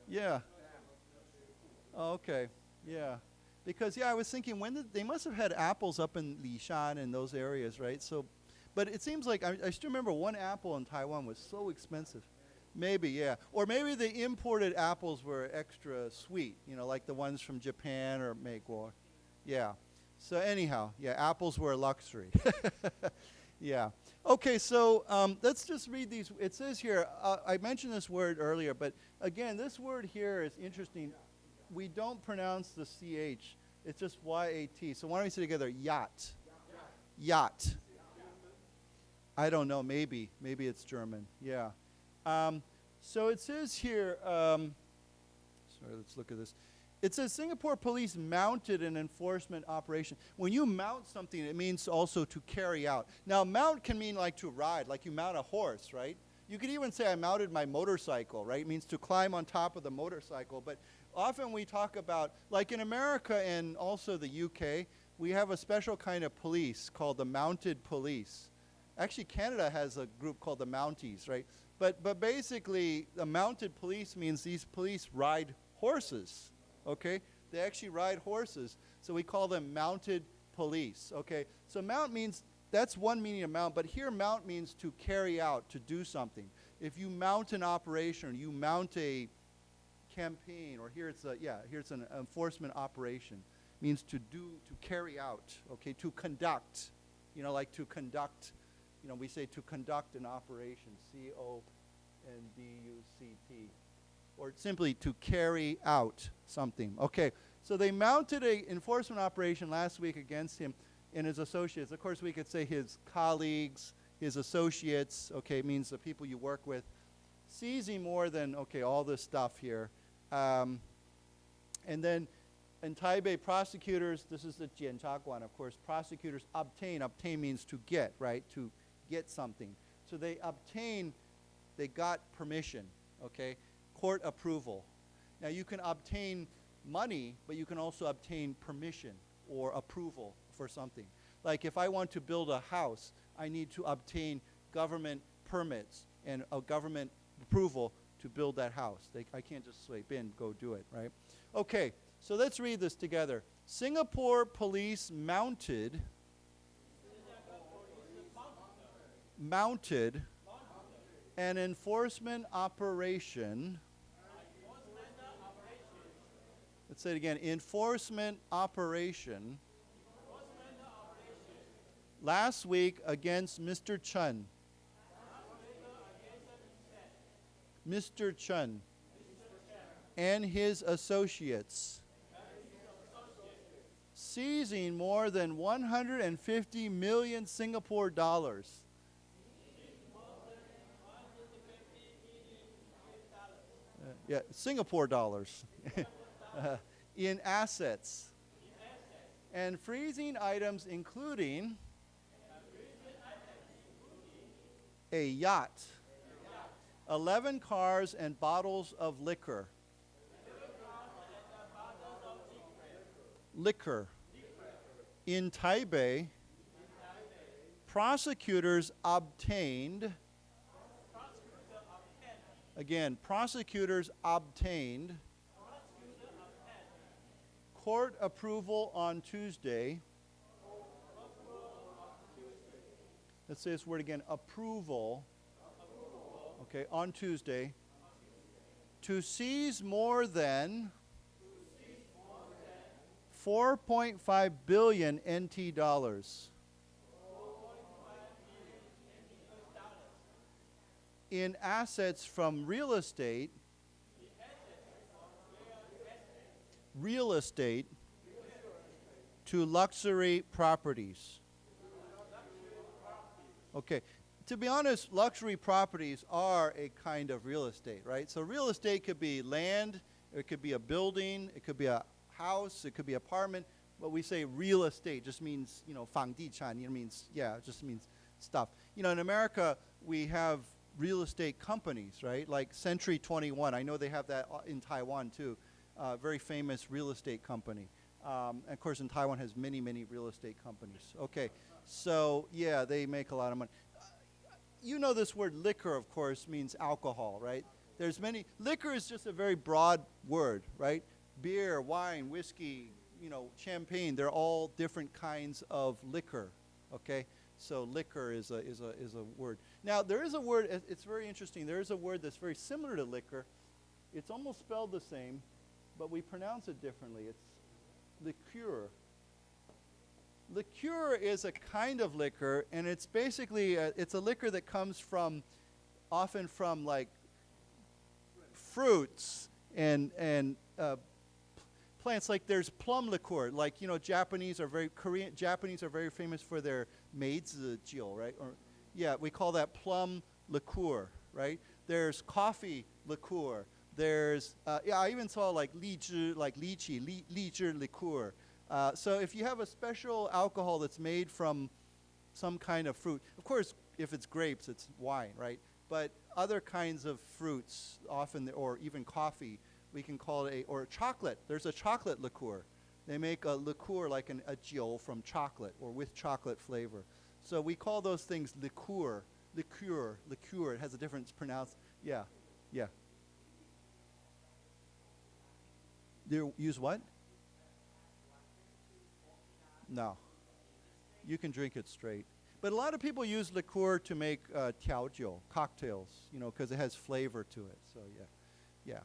Yeah. Oh, okay, yeah. Because, I was thinking, they must have had apples up in Lishan and those areas, right? So, but it seems like, I still remember one apple in Taiwan was so expensive. Maybe, yeah. Or maybe the imported apples were extra sweet, like the ones from Japan or Meiguo. Yeah. So anyhow, apples were a luxury. Yeah. Okay, so let's just read these. It says here, I mentioned this word earlier, but again, this word here is interesting. We don't pronounce the CH. It's just Y-A-T. So why don't we say together, yacht. Yacht. I don't know, maybe. Maybe it's German. Yeah. So it says here, sorry, let's look at this. It says Singapore police mounted an enforcement operation. When you mount something, it means also to carry out. Now, mount can mean like to ride, like you mount a horse, right? You could even say I mounted my motorcycle, right? It means to climb on top of the motorcycle. But often we talk about, like in America and also the UK, we have a special kind of police called the mounted police. Actually, Canada has a group called the Mounties, right? But basically, the mounted police means these police ride horses, okay? They actually ride horses, so we call them mounted police, okay? So mount means, that's one meaning of mount, but here mount means to carry out, to do something. If you mount an operation, or you mount a campaign, or here it's an enforcement operation, means to carry out, okay, to conduct, like to conduct. We say to conduct an operation, C-O-N-D-U-C-T, or simply to carry out something. Okay, so they mounted an enforcement operation last week against him and his associates. Of course, we could say his colleagues, his associates, okay, means the people you work with, seizing more than, okay, all this stuff here. And then in Taipei, prosecutors, this is the Jianchaguan, of course, prosecutors obtain means to get, right, to get something. So they got permission, okay, court approval. Now you can obtain money, but you can also obtain permission or approval for something. Like if I want to build a house, I need to obtain government permits and a government approval to build that house. I can't just swipe in, go do it, right? Okay, so let's read this together. Singapore police mounted an enforcement operation. Let's say it again. Enforcement operation. Last week against Mr. Chen. Mr. Chen and his associates, seizing more than 150 million Singapore dollars. Singapore dollars in assets, and freezing items including a yacht, 11 cars and bottles of liquor. In Taipei, prosecutors obtained court approval on Tuesday. Let's say this word again, approval. Okay, on Tuesday. To seize more than 4.5 billion NT dollars in assets from real estate to luxury properties. Okay, to be honest, luxury properties are a kind of real estate, right? So real estate could be land, it could be a building, it could be a house, it could be apartment. But we say real estate just means, 房地产, it means, it just means stuff. In America, we have real estate companies, right? Like Century 21. I know they have that in Taiwan too. Very famous real estate company. And of course, in Taiwan has many, many real estate companies. Okay, so yeah, they make a lot of money. You know this word liquor, of course, means alcohol, right? There's many. Liquor is just a very broad word, right? Beer, wine, whiskey, you know, champagne. They're all different kinds of liquor. Okay, so liquor is a word. Now there is a word. It's very interesting. There is a word that's very similar to liquor. It's almost spelled the same, but we pronounce it differently. It's liqueur. Liqueur is a kind of liquor, and it's basically it's a liquor that comes from, often from like fruits and plants. Like there's plum liqueur. Like, you know, Japanese are very famous for their meizi-jiu, right? Or yeah, we call that plum liqueur, right? There's coffee liqueur. There's I even saw like lychee liqueur. So if you have a special alcohol that's made from some kind of fruit, of course, if it's grapes, it's wine, right? But other kinds of fruits, often, or even coffee, we can call it or chocolate. There's a chocolate liqueur. They make a liqueur like a jiu from chocolate or with chocolate flavor. So we call those things liqueur. It has a different pronounce. Yeah. They use what? No. You can drink it straight. But a lot of people use liqueur to make tiaojiu, cocktails, you know, because it has flavor to it. So, yeah.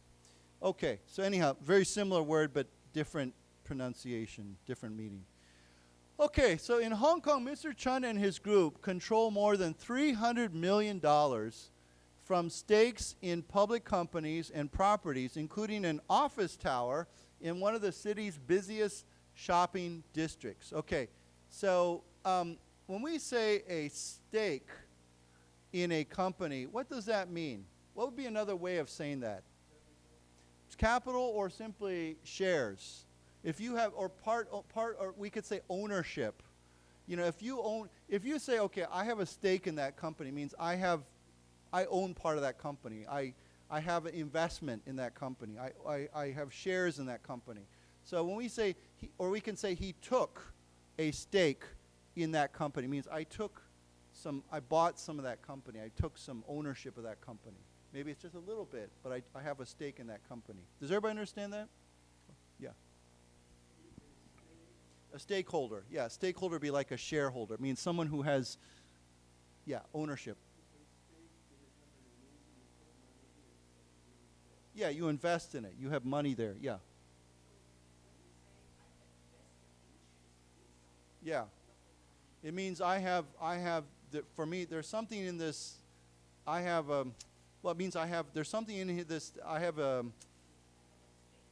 Okay, so anyhow, very similar word, but different pronunciation, different meaning. Okay, so in Hong Kong, Mr. Chun and his group control more than $300 million from stakes in public companies and properties, including an office tower in one of the city's busiest shopping districts. Okay, so when we say a stake in a company, what does that mean? What would be another way of saying that? It's capital or simply shares. If you have, or part, or we could say ownership. You know, if you say, okay, I have a stake in that company, means I own part of that company. I have an investment in that company. I have shares in that company. So when we say, we can say he took a stake in that company, means I bought some of that company. I took some ownership of that company. Maybe it's just a little bit, but I have a stake in that company. Does everybody understand that? Yeah. A stakeholder. Yeah, stakeholder would be like a shareholder. It means someone who has, ownership. Yeah, you invest in it. You have money there. Yeah. Yeah. It means for me, there's something in this, it means there's something in this,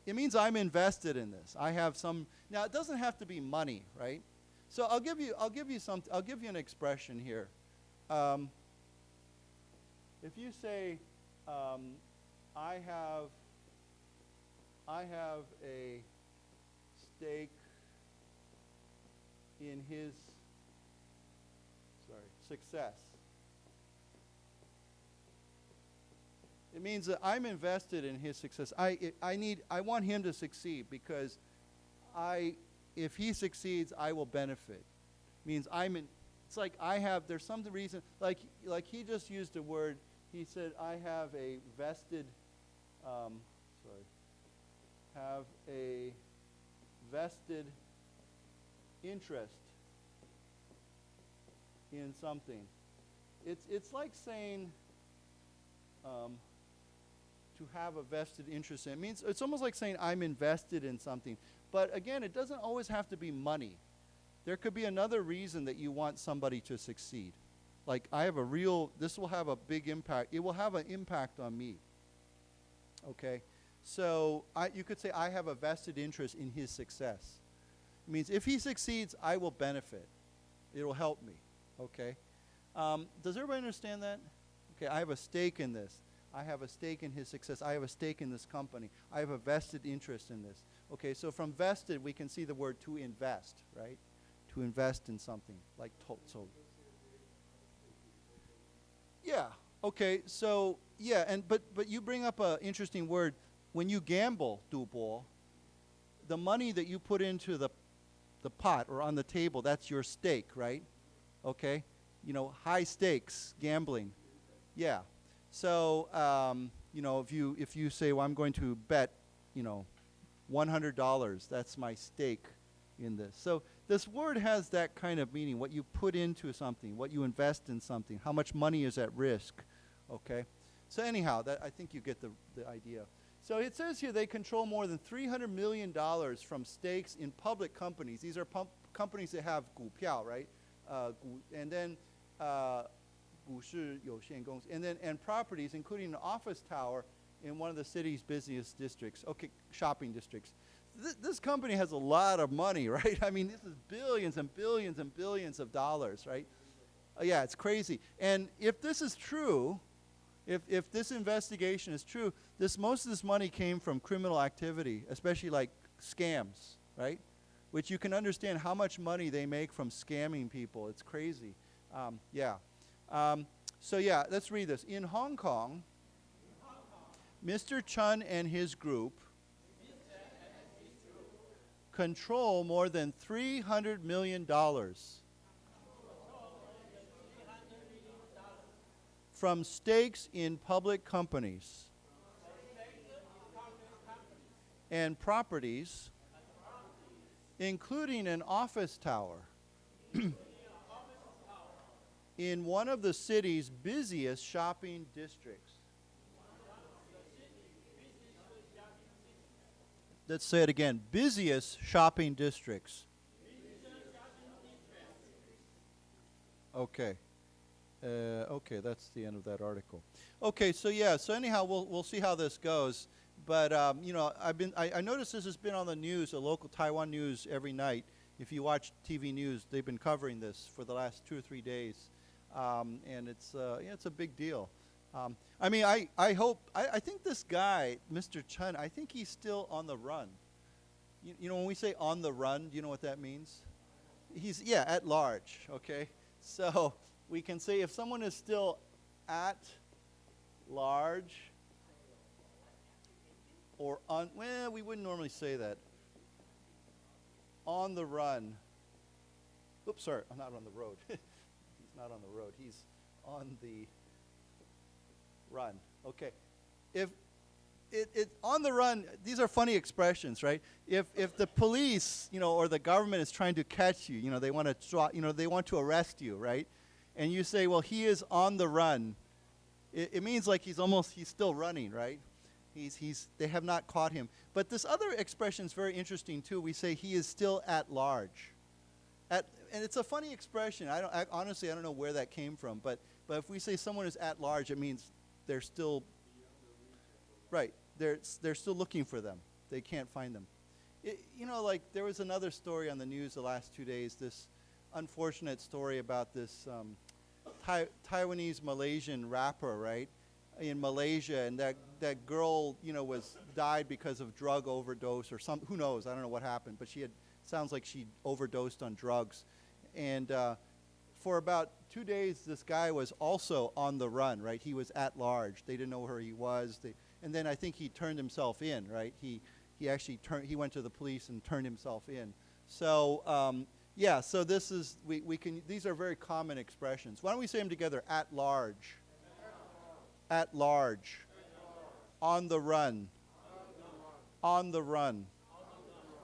it means I'm invested in this. I have some, now it doesn't have to be money, right? So I'll give you an expression here. If you say, I have a stake in his success. It means that I'm invested in his success. I want him to succeed because if he succeeds, I will benefit. Means it's like there's some reason, like he just used a word, he said, I have a vested interest in something. It's like saying to have a vested interest in. It means it's almost like saying I'm invested in something. But again, it doesn't always have to be money. There could be another reason that you want somebody to succeed. Like this will have a big impact. It will have an impact on me. Okay? So you could say I have a vested interest in his success. It means if he succeeds, I will benefit. It will help me. Okay? Does everybody understand that? Okay, I have a stake in this. I have a stake in his success. I have a stake in this company. I have a vested interest in this. Okay, so from vested, we can see the word to invest, right? To invest in something, like so. Yeah, Okay, so yeah, but you bring up an interesting word. When you gamble, 赌博, the money that you put into the pot or on the table, that's your stake, right? Okay, you know, high stakes gambling. Yeah. So you know, if you say, well, I'm going to bet, you know, $100, that's my stake in this. So this word has that kind of meaning, what you put into something, what you invest in something, how much money is at risk, okay? So anyhow, I think you get the idea. So it says here they control more than $300 million from stakes in public companies. These are companies that have 股票, right? And then 股市有限公司, and properties, including an office tower in one of the city's busiest districts, okay, shopping districts. This company has a lot of money, right? I mean, this is billions and billions and billions of dollars, right? Yeah, it's crazy. And if this is true, if this investigation is true, most of this money came from criminal activity, especially like scams, right? Which you can understand how much money they make from scamming people. It's crazy. Yeah. So yeah, let's read this. In Hong Kong, Mr. Chun and his group control more than $300 million from stakes in public companies and properties, including an office tower in one of the city's busiest shopping districts. Let's say it again. Busiest shopping districts. Okay. Okay, that's the end of that article. Okay, so yeah, so anyhow, we'll see how this goes. But you know, I noticed this has been on the news, the local Taiwan news every night. If you watch TV news, they've been covering this for the last 2 or 3 days, and it's yeah, it's a big deal. I mean, I think this guy, Mr. Chun, I think he's still on the run. You know, when we say on the run, do you know what that means? He's, yeah, at large, okay? So we can say if someone is still at large or on, well, we wouldn't normally say that. On the run. Oops, sorry, I'm not on the road. He's not on the road. He's on the run. Okay. If it on the run, these are funny expressions, right? If the police, you know, or the government is trying to catch you, you know, they want to arrest you, right? And you say, well, he is on the run. It means like he's still running, right? They have not caught him. But this other expression is very interesting too. We say he is still at large. And it's a funny expression. Honestly, I don't know where that came from. But if we say someone is at large, it means they're still, right, they're still looking for them. They can't find them. You know, like there was another story on the news the last 2 days, this unfortunate story about this Taiwanese Malaysian rapper, right, in Malaysia, and that girl, you know, died because of drug overdose or who knows, I don't know what happened, but sounds like she overdosed on drugs. And for about 2 days, this guy was also on the run, right? He was at large. They didn't know where he was. And then I think he turned himself in, right? He he went to the police and turned himself in. So yeah, so this is, these are very common expressions. Why don't we say them together? At large. At large. On the run. On the run.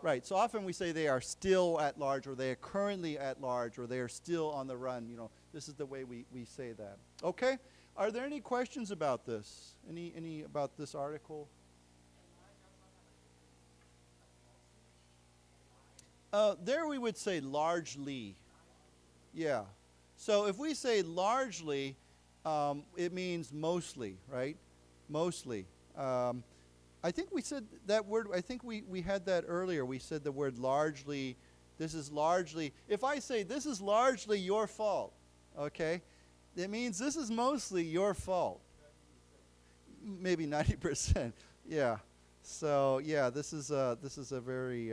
Right, so often we say they are still at large, or they are currently at large, or they are still on the run. You know, this is the way we say that. Okay, are there any questions about this? Any about this article? There we would say largely. Yeah, so if we say largely, it means mostly, right? Mostly. I think we said that word, I think we had that earlier. We said the word largely, this is largely, if I say this is largely your fault, okay, it means this is mostly your fault. Maybe 90%, yeah. So yeah, this is a very,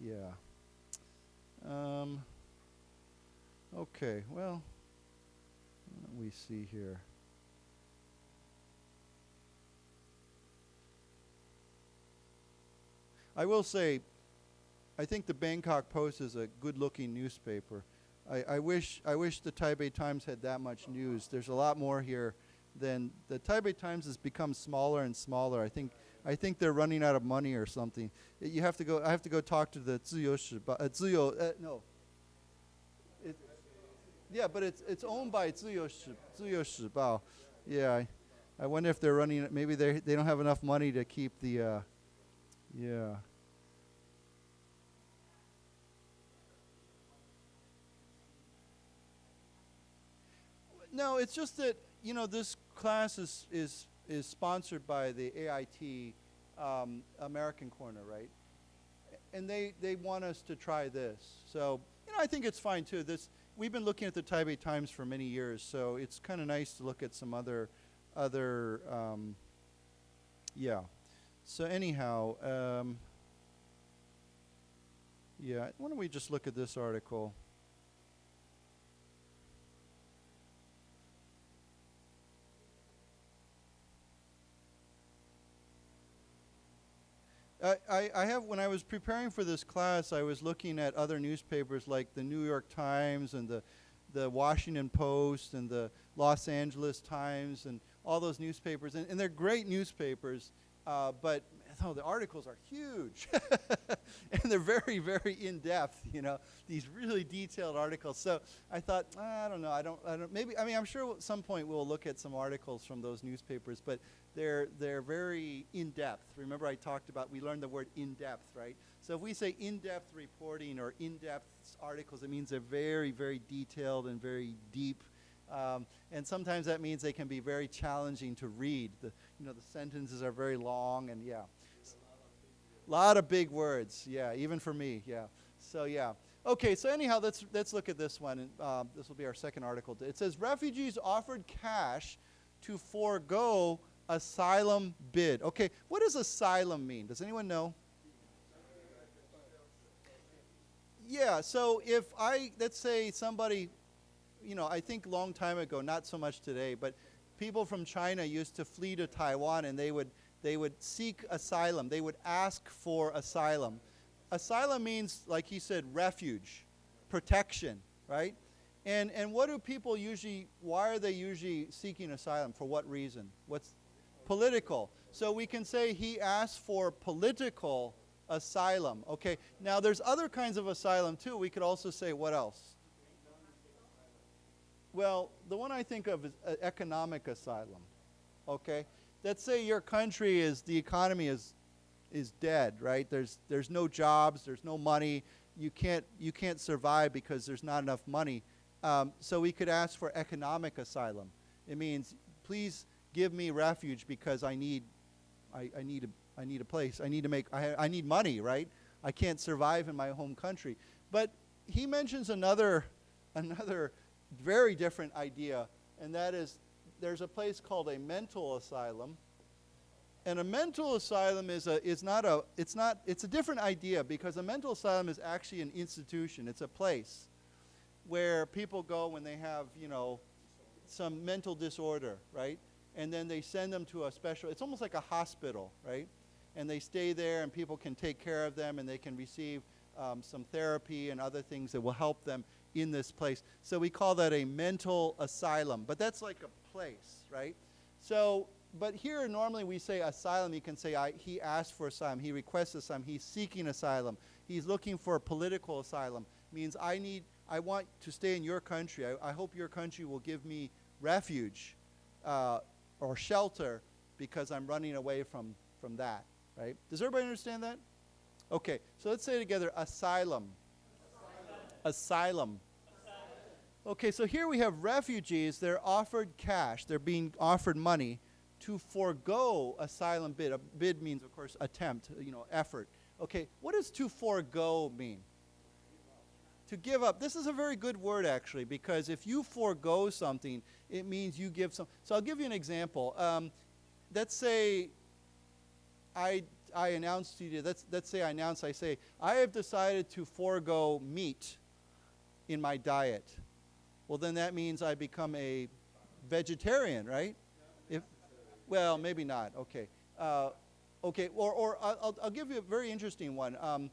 yeah. Okay, well, what do we see here? I will say, I think the Bangkok Post is a good-looking newspaper. I wish the Taipei Times had that much news. There's a lot more here than the Taipei Times has become smaller and smaller. I think they're running out of money or something. You have to go. I have to go talk to the 自由时报. No. Yeah, but it's owned by 自由时报. Yeah, I wonder if they're running. Maybe they don't have enough money to keep the. Yeah. No, it's just that, you know, this class is sponsored by the AIT American Corner, right? And they want us to try this. So, you know, I think it's fine too. We've been looking at the Taipei Times for many years, so it's kind of nice to look at some other yeah. So anyhow, yeah, why don't we just look at this article? I have, when I was preparing for this class, I was looking at other newspapers like the New York Times and the Washington Post and the Los Angeles Times and all those newspapers. And they're great newspapers, but the articles are huge. And they're very, very in-depth, you know, these really detailed articles. So I thought, I don't know, maybe, I mean, I'm sure at some point we'll look at some articles from those newspapers, but they're very in-depth. Remember I talked about, we learned the word in-depth, right? So if we say in-depth reporting or in-depth articles, it means they're very, very detailed and very deep. And sometimes that means they can be very challenging to read. The sentences are very long, and yeah. A lot of big words, yeah, even for me, yeah. So yeah. Okay, so anyhow, let's look at this one. And, this will be our second article. It says, refugees offered cash to forego asylum bid. Okay, what does asylum mean? Does anyone know? Yeah, so if let's say somebody, you know, I think a long time ago, not so much today, but people from China used to flee to Taiwan, and they would seek asylum. They would ask for asylum. Asylum means, like he said, refuge, protection, right? And what do people usually, why are they usually seeking asylum? For what reason? What's political? So we can say he asked for political asylum. Okay, now there's other kinds of asylum too. We could also say what else? Well, the one I think of is economic asylum. Okay, let's say your country the economy is dead, right? There's no jobs, there's no money. You can't survive because there's not enough money. So we could ask for economic asylum. It means, please give me refuge because I need a place. I need money, right? I can't survive in my home country. But he mentions another very different idea, and that is there's a place called a mental asylum. And a mental asylum it's a different idea, because a mental asylum is actually an institution. It's a place where people go when they have, you know, some mental disorder, right? And then they send them to a special, it's almost like a hospital, right? And they stay there, and people can take care of them, and they can receive some therapy and other things that will help them in this place. So we call that a mental asylum. But that's like a place, right? So, but here normally we say asylum. You can say he asked for asylum. He requests asylum. He's seeking asylum. He's looking for a political asylum. Means I want to stay in your country. I hope your country will give me refuge or shelter because I'm running away from that, right? Does everybody understand that? Okay, so let's say together, asylum. Asylum. Okay, so here we have refugees. They're offered cash. They're being offered money to forego asylum bid. A bid means, of course, attempt, you know, effort. Okay, what does to forego mean? To give up. This is a very good word, actually, because if you forego something, it means you give some. So I'll give you an example. Let's say I announce to you, let's say I say, I have decided to forego meat in my diet. Well, then that means I become a vegetarian, right? Well, maybe not. Okay. Okay, or I'll give you a very interesting one. I'm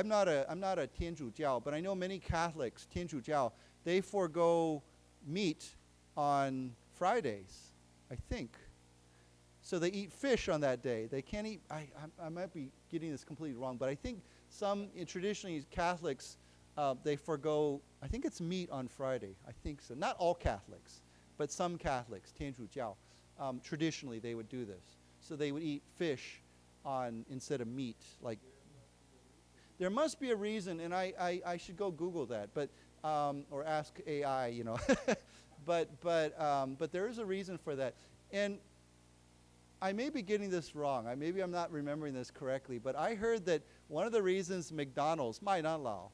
not a 天主教, but I know many Catholics, 天主教, they forego meat on Fridays, I think. So they eat fish on that day. They can't eat, I might be getting this completely wrong, but I think some traditionally Catholics, they forego, I think it's meat on Friday. I think so. Not all Catholics, but some Catholics, 天主教, traditionally they would do this. So they would eat fish instead of meat. Like, there must be a reason, and I should go Google that, but or ask AI, you know. but there is a reason for that. And I may be getting this wrong. Maybe I'm not remembering this correctly, but I heard that one of the reasons McDonald's, 麦当劳,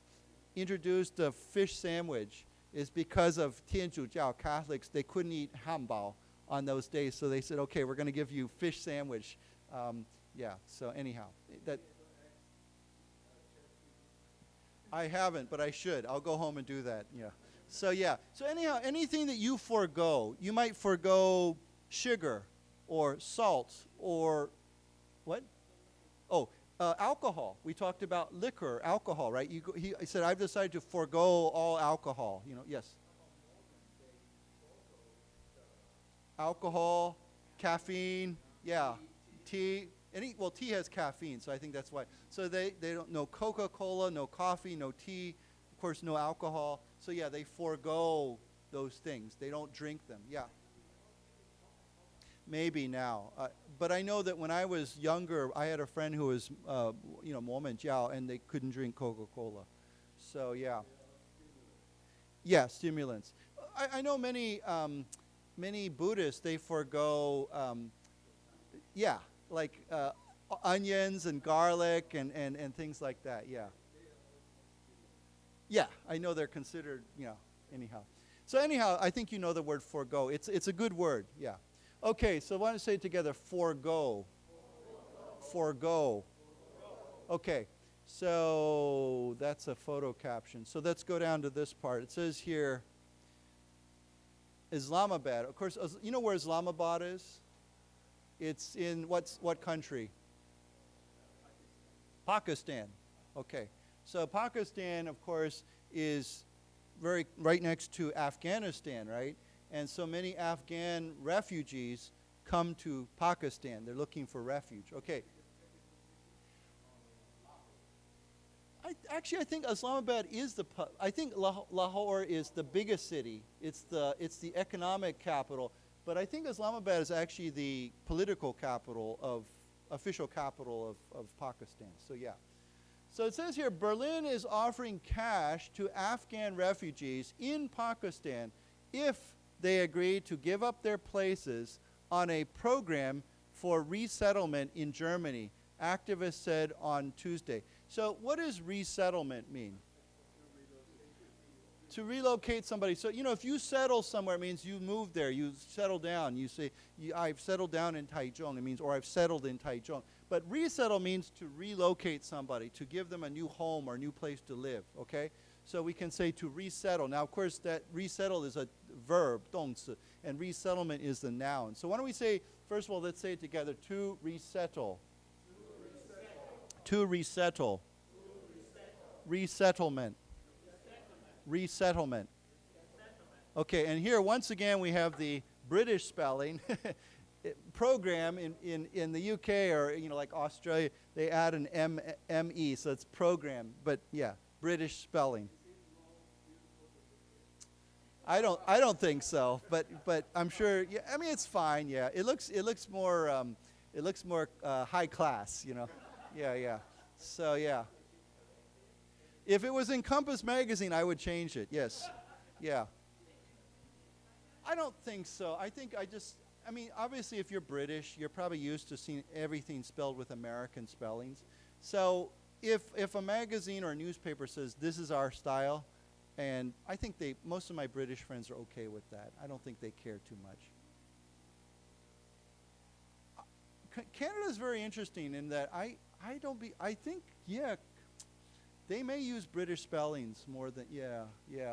introduced a fish sandwich is because of 天主教 Catholics. They couldn't eat 汉堡 on those days, so they said, okay, we're going to give you fish sandwich. Yeah, so anyhow, that I haven't, but I should. I'll go home and do that, yeah. So anyhow, anything that you forego, you might forego sugar or salt or what? Oh, alcohol. We talked about liquor, alcohol, right? He said, I've decided to forego all alcohol, you know, yes. Alcohol, caffeine, yeah, tea. Tea has caffeine, so I think that's why. So they don't, no Coca-Cola, no coffee, no tea, of course no alcohol. So yeah, they forego those things. They don't drink them, yeah. Maybe now. But I know that when I was younger, I had a friend who was, Mormon Jiao, and they couldn't drink Coca-Cola. So yeah. Yeah, stimulants. I know many Buddhists, they forego, like onions and garlic and things like that, yeah. Yeah, I know they're considered, anyhow. So anyhow, I think you know the word forego. It's a good word, yeah. Okay, so why don't we say it together, forego. Forego. Okay, so that's a photo caption. So let's go down to this part. It says here, Islamabad. Of course, you know where Islamabad is? It's in what country? Pakistan. Okay. So Pakistan, of course, is right next to Afghanistan, right? And so many Afghan refugees come to Pakistan. They're looking for refuge. Okay. I think Islamabad is I think Lahore is the biggest city. It's the economic capital. But I think Islamabad is actually the political capital official capital of Pakistan. So yeah. So it says here, Berlin is offering cash to Afghan refugees in Pakistan if they agree to give up their places on a program for resettlement in Germany, activists said on Tuesday. So what does resettlement mean? To relocate somebody. So, if you settle somewhere, it means you move there, you settle down. You say, I've settled down in Taichung. It means, or I've settled in Taichung. But resettle means to relocate somebody, to give them a new home or a new place to live, okay? So we can say to resettle. Now, of course, that resettle is a verb, 动词, and resettlement is the noun. So why don't we say, first of all, let's say it together, to resettle. To resettle. Resettlement. Resettlement. Okay, and here once again we have the British spelling. Program in the UK or like Australia, they add an M-E, so it's program. But yeah, British spelling. I don't think so, but I'm sure. Yeah, I mean it's fine. Yeah, it looks more high class. Yeah. So yeah. If it was in Compass magazine, I would change it. Yes. Yeah. I don't think so. I mean, obviously, if you're British, you're probably used to seeing everything spelled with American spellings. So if a magazine or a newspaper says, this is our style, and I think most of my British friends are okay with that. I don't think they care too much. Canada is very interesting in that I think, yeah, they may use British spellings more than, yeah.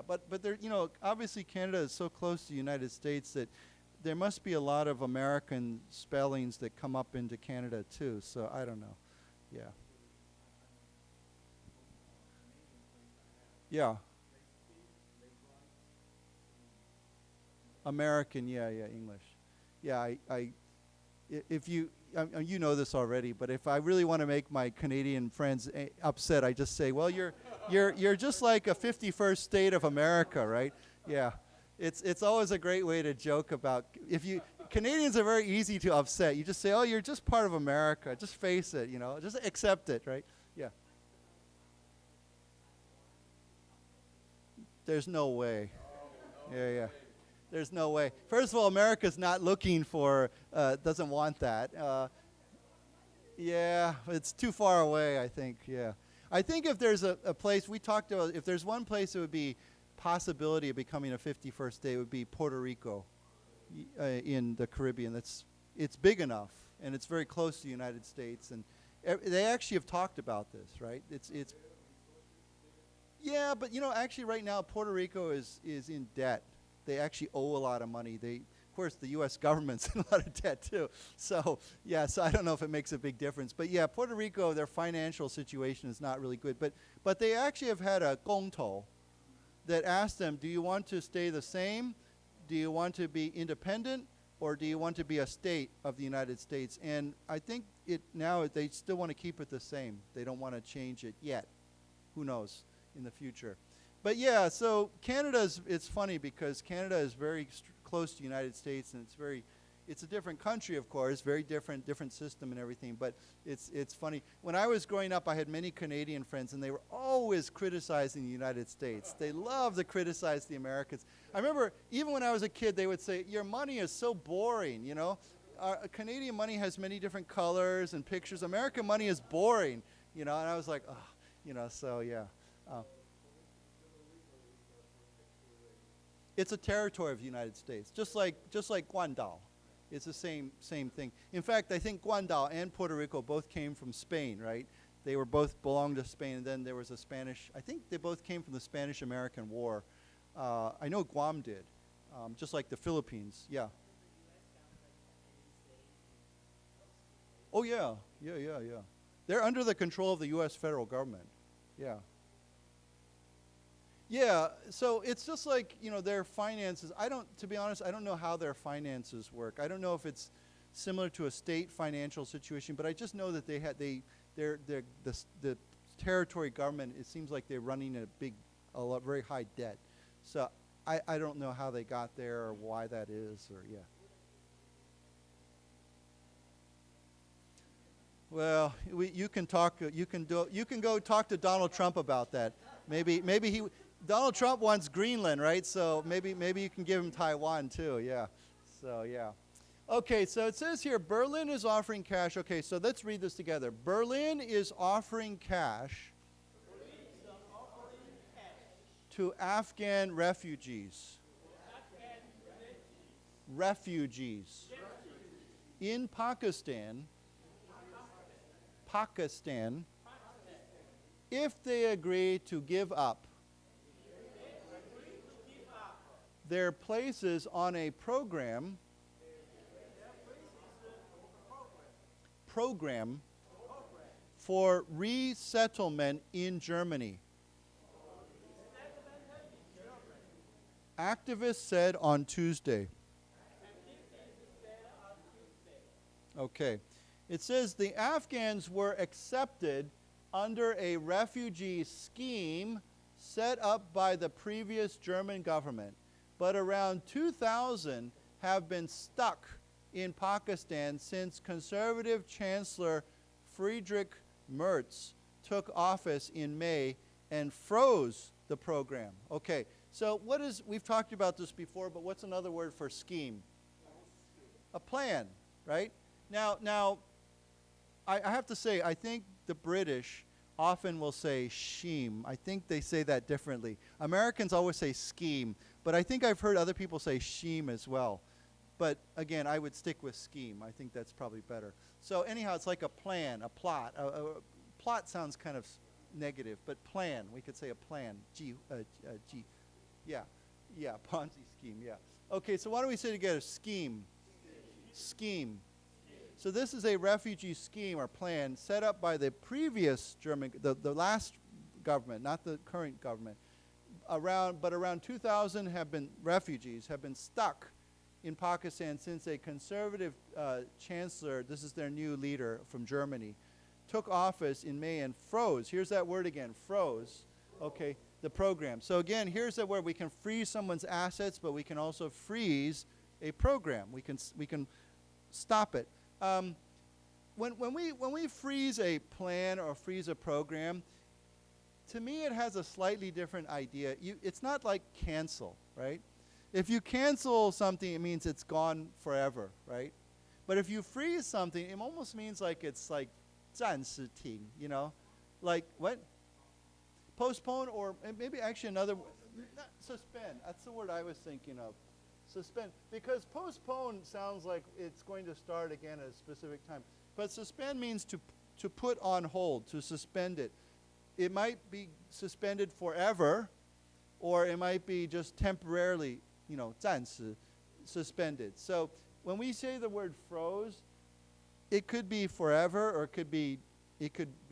But they're, obviously Canada is so close to the United States that there must be a lot of American spellings that come up into Canada too, so I don't know. Yeah. Yeah. American, yeah, English. Yeah, if you, you know this already, but if I really want to make my Canadian friends upset, I just say, well, you're just like a 51st state of America, right? Yeah. It's always a great way to joke about, Canadians are very easy to upset. You just say, oh, you're just part of America. Just face it, just accept it, right? Yeah. There's no way. Yeah. There's no way. First of all, America's not looking for, doesn't want that. Yeah, it's too far away, I think, yeah. I think if there's a place, we talked about, if there's one place that would be possibility of becoming a 51st state, it would be Puerto Rico in the Caribbean. It's big enough, and it's very close to the United States, and they actually have talked about this, right? It's yeah, but actually right now Puerto Rico is in debt. They actually owe a lot of money. Of course, the U.S. government's in a lot of debt too. So yeah, so I don't know if it makes a big difference. But yeah, Puerto Rico, their financial situation is not really good. But they actually have had a gongtou that asked them, do you want to stay the same? Do you want to be independent? Or do you want to be a state of the United States? And I think now they still want to keep it the same. They don't want to change it yet. Who knows in the future. But yeah, so it's funny because Canada is very close to the United States, and it's a different country, of course, very different system and everything, but it's funny. When I was growing up, I had many Canadian friends, and they were always criticizing the United States. They loved to criticize the Americans. I remember, even when I was a kid, they would say, your money is so boring, Canadian money has many different colors and pictures. American money is boring, and I was like, oh, so yeah. It's a territory of the United States, just like Guandao. It's the same thing. In fact, I think Guandao and Puerto Rico both came from Spain, right? They were both belonged to Spain, and then there was a Spanish. I think they both came from the Spanish-American War. I know Guam did, just like the Philippines. Yeah. Oh yeah. They're under the control of the U.S. federal government. Yeah. Yeah, so it's just like, their finances. To be honest, I don't know how their finances work. I don't know if it's similar to a state financial situation, but I just know that the territory government, it seems like they're running a very high debt. So I don't know how they got there or why that is, or yeah. Well, you can go talk to Donald Trump about that. Maybe Donald Trump wants Greenland, right? So maybe you can give him Taiwan too, yeah. So yeah. Okay, so it says here, Berlin is offering cash. Okay, so let's read this together. Berlin is offering cash to Afghan refugees. Refugees. In Pakistan, if they agree to give up their places on a program for resettlement in Germany. Activists said on Tuesday. Okay. It says the Afghans were accepted under a refugee scheme set up by the previous German government, but around 2,000 have been stuck in Pakistan since conservative Chancellor Friedrich Merz took office in May and froze the program. Okay, so we've talked about this before, but what's another word for scheme? A plan, right? Now, I have to say, I think the British often will say scheme. I think they say that differently. Americans always say scheme, but I think I've heard other people say scheme as well. But again, I would stick with scheme. I think that's probably better. So anyhow, it's like a plan, a plot. Plot sounds kind of negative, but plan, we could say a plan. Yeah. Yeah, Ponzi scheme, yeah. Okay, so why don't we say together, scheme. Scheme. So this is a refugee scheme or plan set up by the previous German, the last government, not the current government. Around 2,000 refugees have been stuck in Pakistan since a conservative chancellor, this is their new leader from Germany, took office in May and froze. Here's that word again, froze. Okay, the program. So again, here's that word. We can freeze someone's assets, but we can also freeze a program. We can stop it. When we freeze a plan or freeze a program, to me it has a slightly different idea. It's not like cancel, right? If you cancel something, it means it's gone forever, right? But if you freeze something, it almost means like it's like 暂时停, you know? Like what? Postpone, or maybe actually another, suspend. That's the word I was thinking of. Suspend, because postpone sounds like it's going to start again at a specific time. But suspend means to put on hold, to suspend it. It might be suspended forever, or it might be just temporarily, you know, 暂时 suspended. So when we say the word froze, it could be forever, or it could be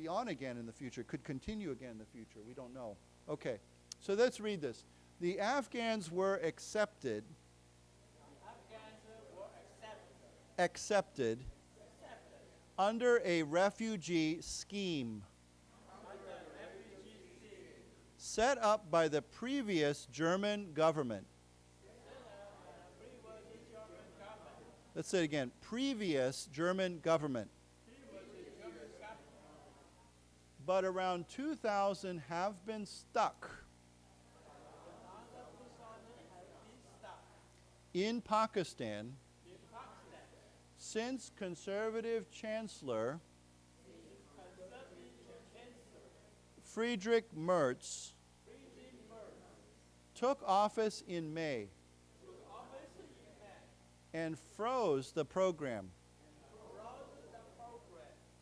on again in the future. It could continue again in the future. We don't know. Okay, so let's read this. The Afghans were accepted. Accepted under a refugee scheme set up by the previous German government. Let's say it again. Previous German government. But around 2,000 have been stuck in Pakistan since conservative Chancellor Friedrich Merz took office in May and froze the program.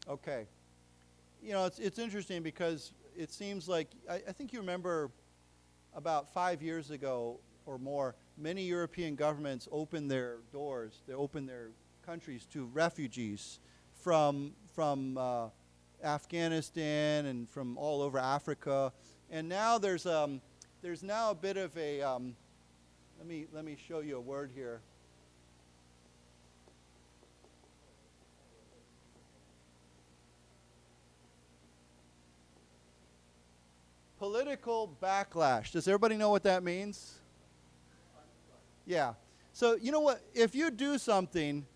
Okay. You know, it's interesting because it seems like, I think you remember about 5 years ago or more, many European governments opened their doors, they opened their countries to refugees from Afghanistan and from all over Africa. And now there's now a bit of a, let me show you a word here. Political backlash. Does everybody know what that means? Yeah. So you know what? If you do something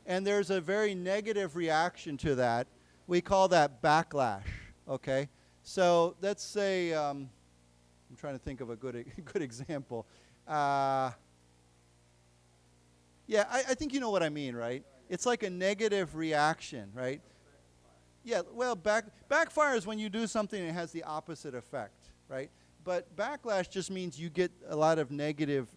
and there's a very negative reaction to that, we call that backlash. Okay. So let's say I'm trying to think of a good example. Yeah, I think you know what I mean, right? It's like a negative reaction, right? Yeah, well, backfire is when you do something and it has the opposite effect, right? But backlash just means you get a lot of negative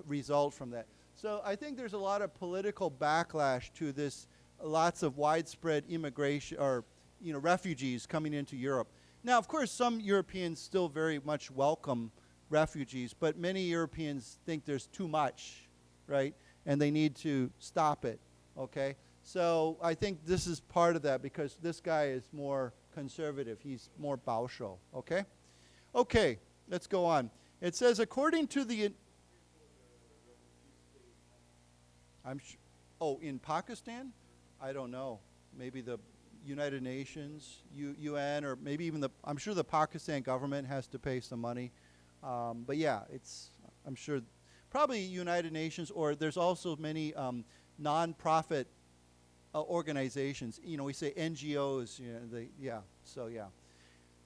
result from that. So I think there's a lot of political backlash to this, lots of widespread immigration or, you know, refugees coming into Europe. Now, of course, some Europeans still very much welcome refugees, but many Europeans think there's too much, right? And they need to stop it, okay? So I think this is part of that because this guy is more conservative. He's more 保守, okay? Okay, let's go on. It says, according to the... in Pakistan? I don't know. Maybe the United Nations, UN, or maybe even I'm sure the Pakistan government has to pay some money. But yeah, I'm sure, probably United Nations, or there's also many non-profit organizations. You know, we say NGOs, you know,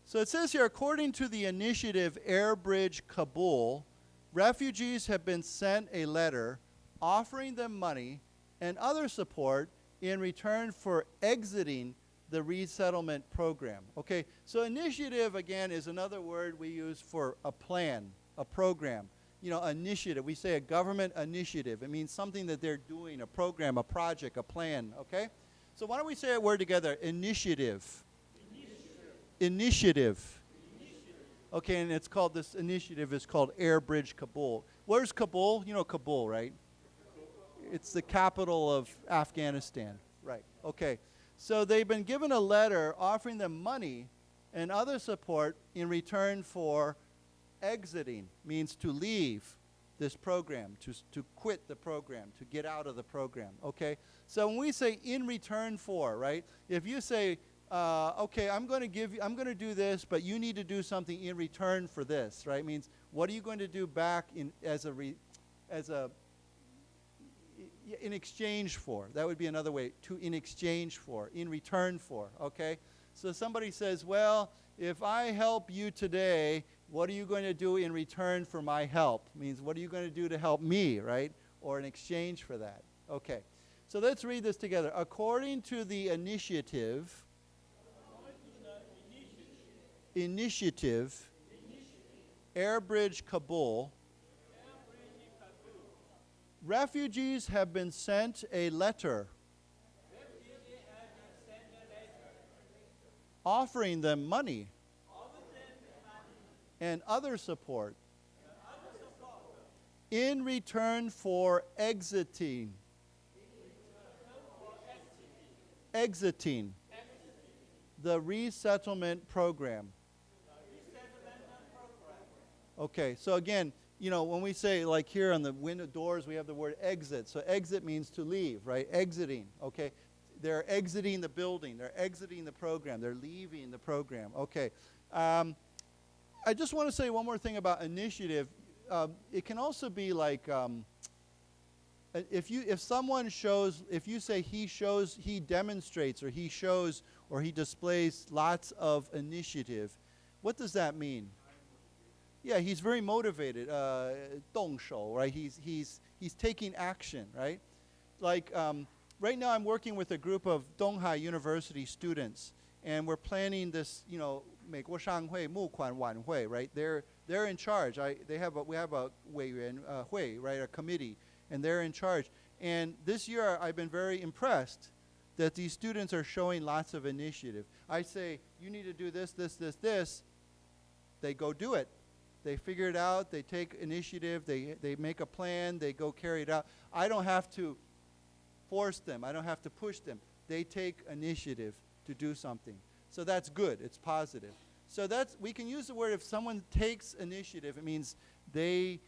So it says here, according to the initiative Air Bridge Kabul, refugees have been sent a letter offering them money and other support in return for exiting the resettlement program. Okay, so initiative, again, is another word we use for a plan, a program. You know, initiative, we say a government initiative. It means something that they're doing, a program, a project, a plan, okay? So why don't we say a word together, initiative. Initiative. Okay, and it's called, this initiative is called Air Bridge Kabul. Where's Kabul? You know Kabul, right? It's the capital of Afghanistan. Right. Okay. So they've been given a letter offering them money and other support in return for exiting, means to leave this program, to quit the program, to get out of the program. Okay. So when we say in return for, right? If you say, okay, I'm going to do this, but you need to do something in return for this, right? Means what are you going to do back in in exchange for? That would be another way, to in exchange for, in return for, okay? So somebody says, well, if I help you today, what are you going to do in return for my help? Means what are you going to do to help me, right? Or in exchange for that. Okay. So let's read this together. According to the initiative, Airbridge Kabul, refugees have been sent a letter offering them money and other support in return for exiting the resettlement program. Okay, so again, you know, when we say, like here on the window doors, we have the word exit. So exit means to leave, right? Exiting, okay? They're exiting the building. They're exiting the program. They're leaving the program. Okay. I just want to say one more thing about initiative. It can also be like, if you say he demonstrates, or he shows, or he displays lots of initiative, what does that mean? Yeah, he's very motivated. 动手, right? He's taking action, right? Like right now, I'm working with a group of Donghai University students, and we're planning this, you know, 美国商会募款晚会, right? They're in charge. We have a 委员会, right? A committee, and they're in charge. And this year, I've been very impressed that these students are showing lots of initiative. I say, you need to do this, this, this, this. They go do it. They figure it out. They take initiative. They make a plan. They go carry it out. I don't have to force them. I don't have to push them. They take initiative to do something. So that's good. It's positive. So we can use the word, if someone takes initiative, it means they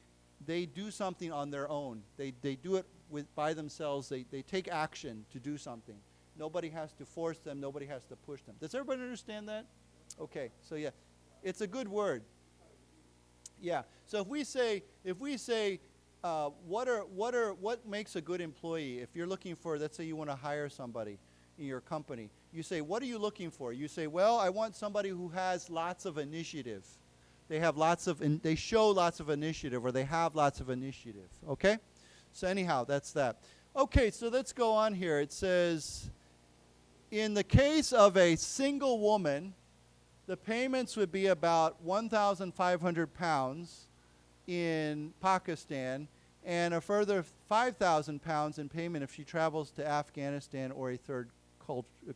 do something on their own. They do it by themselves. They take action to do something. Nobody has to force them. Nobody has to push them. Does everybody understand that? Okay. So yeah, it's a good word. Yeah. So if we say what makes a good employee? If you're looking for, let's say you want to hire somebody in your company, you say, what are you looking for? You say, well, I want somebody who has lots of initiative. They show lots of initiative, or they have lots of initiative. Okay? So anyhow, that's that. Okay, so let's go on here. It says, in the case of a single woman, the payments would be about 1,500 pounds in Pakistan, and a further 5,000 pounds in payment if she travels to Afghanistan or a third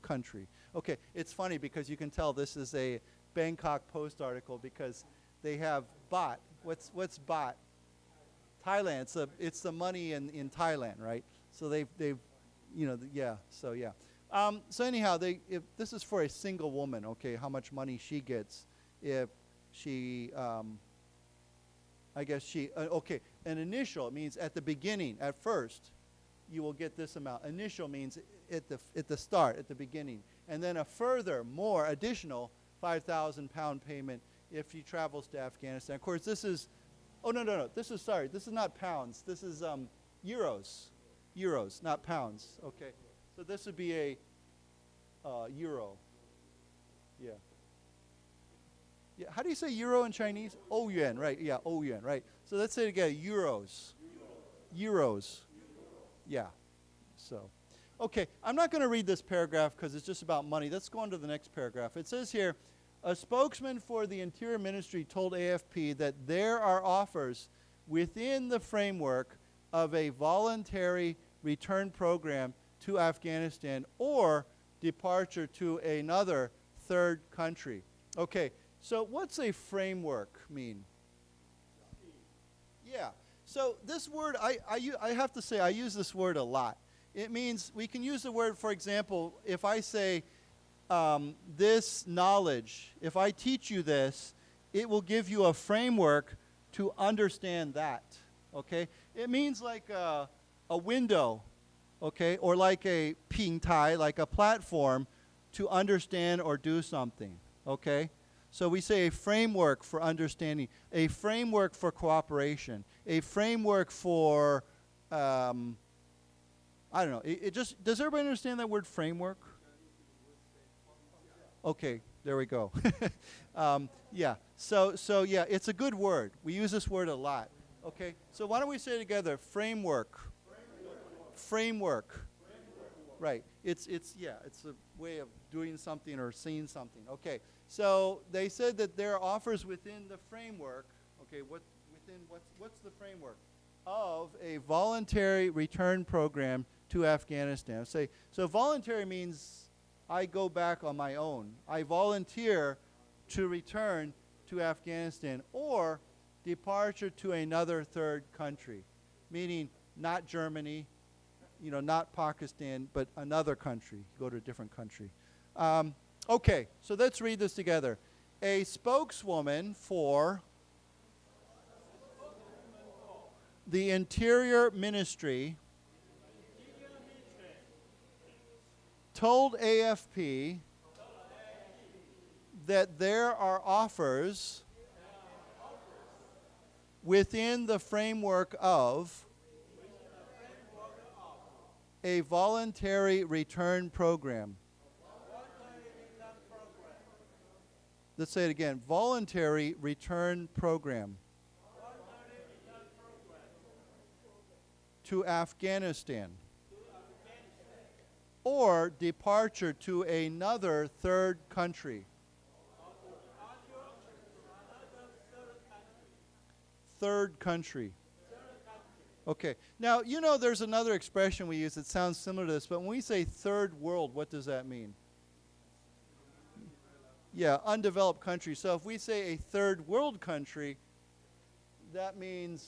country. Okay, it's funny because you can tell this is a Bangkok Post article because they have baht. What's baht? Thailand. So it's the money in Thailand, right? So they've you know, yeah. So yeah. So anyhow, if this is for a single woman, okay, how much money she gets if she, I guess she, okay, an initial means at the beginning, at first, you will get this amount. Initial means at the start, at the beginning. And then a further, more additional 5,000 pound payment if she travels to Afghanistan. Of course, this is, oh, no, this is not pounds. This is euros, not pounds, okay. So this would be a euro. Yeah. Yeah. How do you say euro in Chinese? Oh yuan, right? Yeah, oh yuan, right? So let's say it again. Euros. Yeah. So, okay. I'm not going to read this paragraph because it's just about money. Let's go on to the next paragraph. It says here, a spokesman for the Interior Ministry told AFP that there are offers within the framework of a voluntary return program to Afghanistan or departure to another third country. Okay, so what's a framework mean? Yeah, So this word, I have to say, I use this word a lot. It means, we can use the word, for example, if I say, this knowledge, if I teach you this, it will give you a framework to understand that, okay? It means like a window, okay, or like a 平台, like a platform to understand or do something, okay? So we say a framework for understanding, a framework for cooperation, a framework for, I don't know, it just, does everybody understand that word framework? Okay, there we go. Yeah, so yeah, it's a good word. We use this word a lot. Okay, so why don't we say together, framework. Framework. Right, it's a way of doing something or seeing something. Okay, so they said that there are offers within the framework. Okay, what's the framework? Of a voluntary return program to Afghanistan. So voluntary means I go back on my own. I volunteer to return to Afghanistan, or departure to another third country, meaning not Germany, not Pakistan, but another country. Go to a different country. Okay, so let's read this together. A spokeswoman for the Interior Ministry told AFP that there are offers within the framework of a voluntary return program. Let's say it again. Voluntary return program to Afghanistan, or departure to another third country. Third country. Okay. Now, there's another expression we use that sounds similar to this, but when we say third world, what does that mean? Yeah, undeveloped country. So if we say a third world country, that means,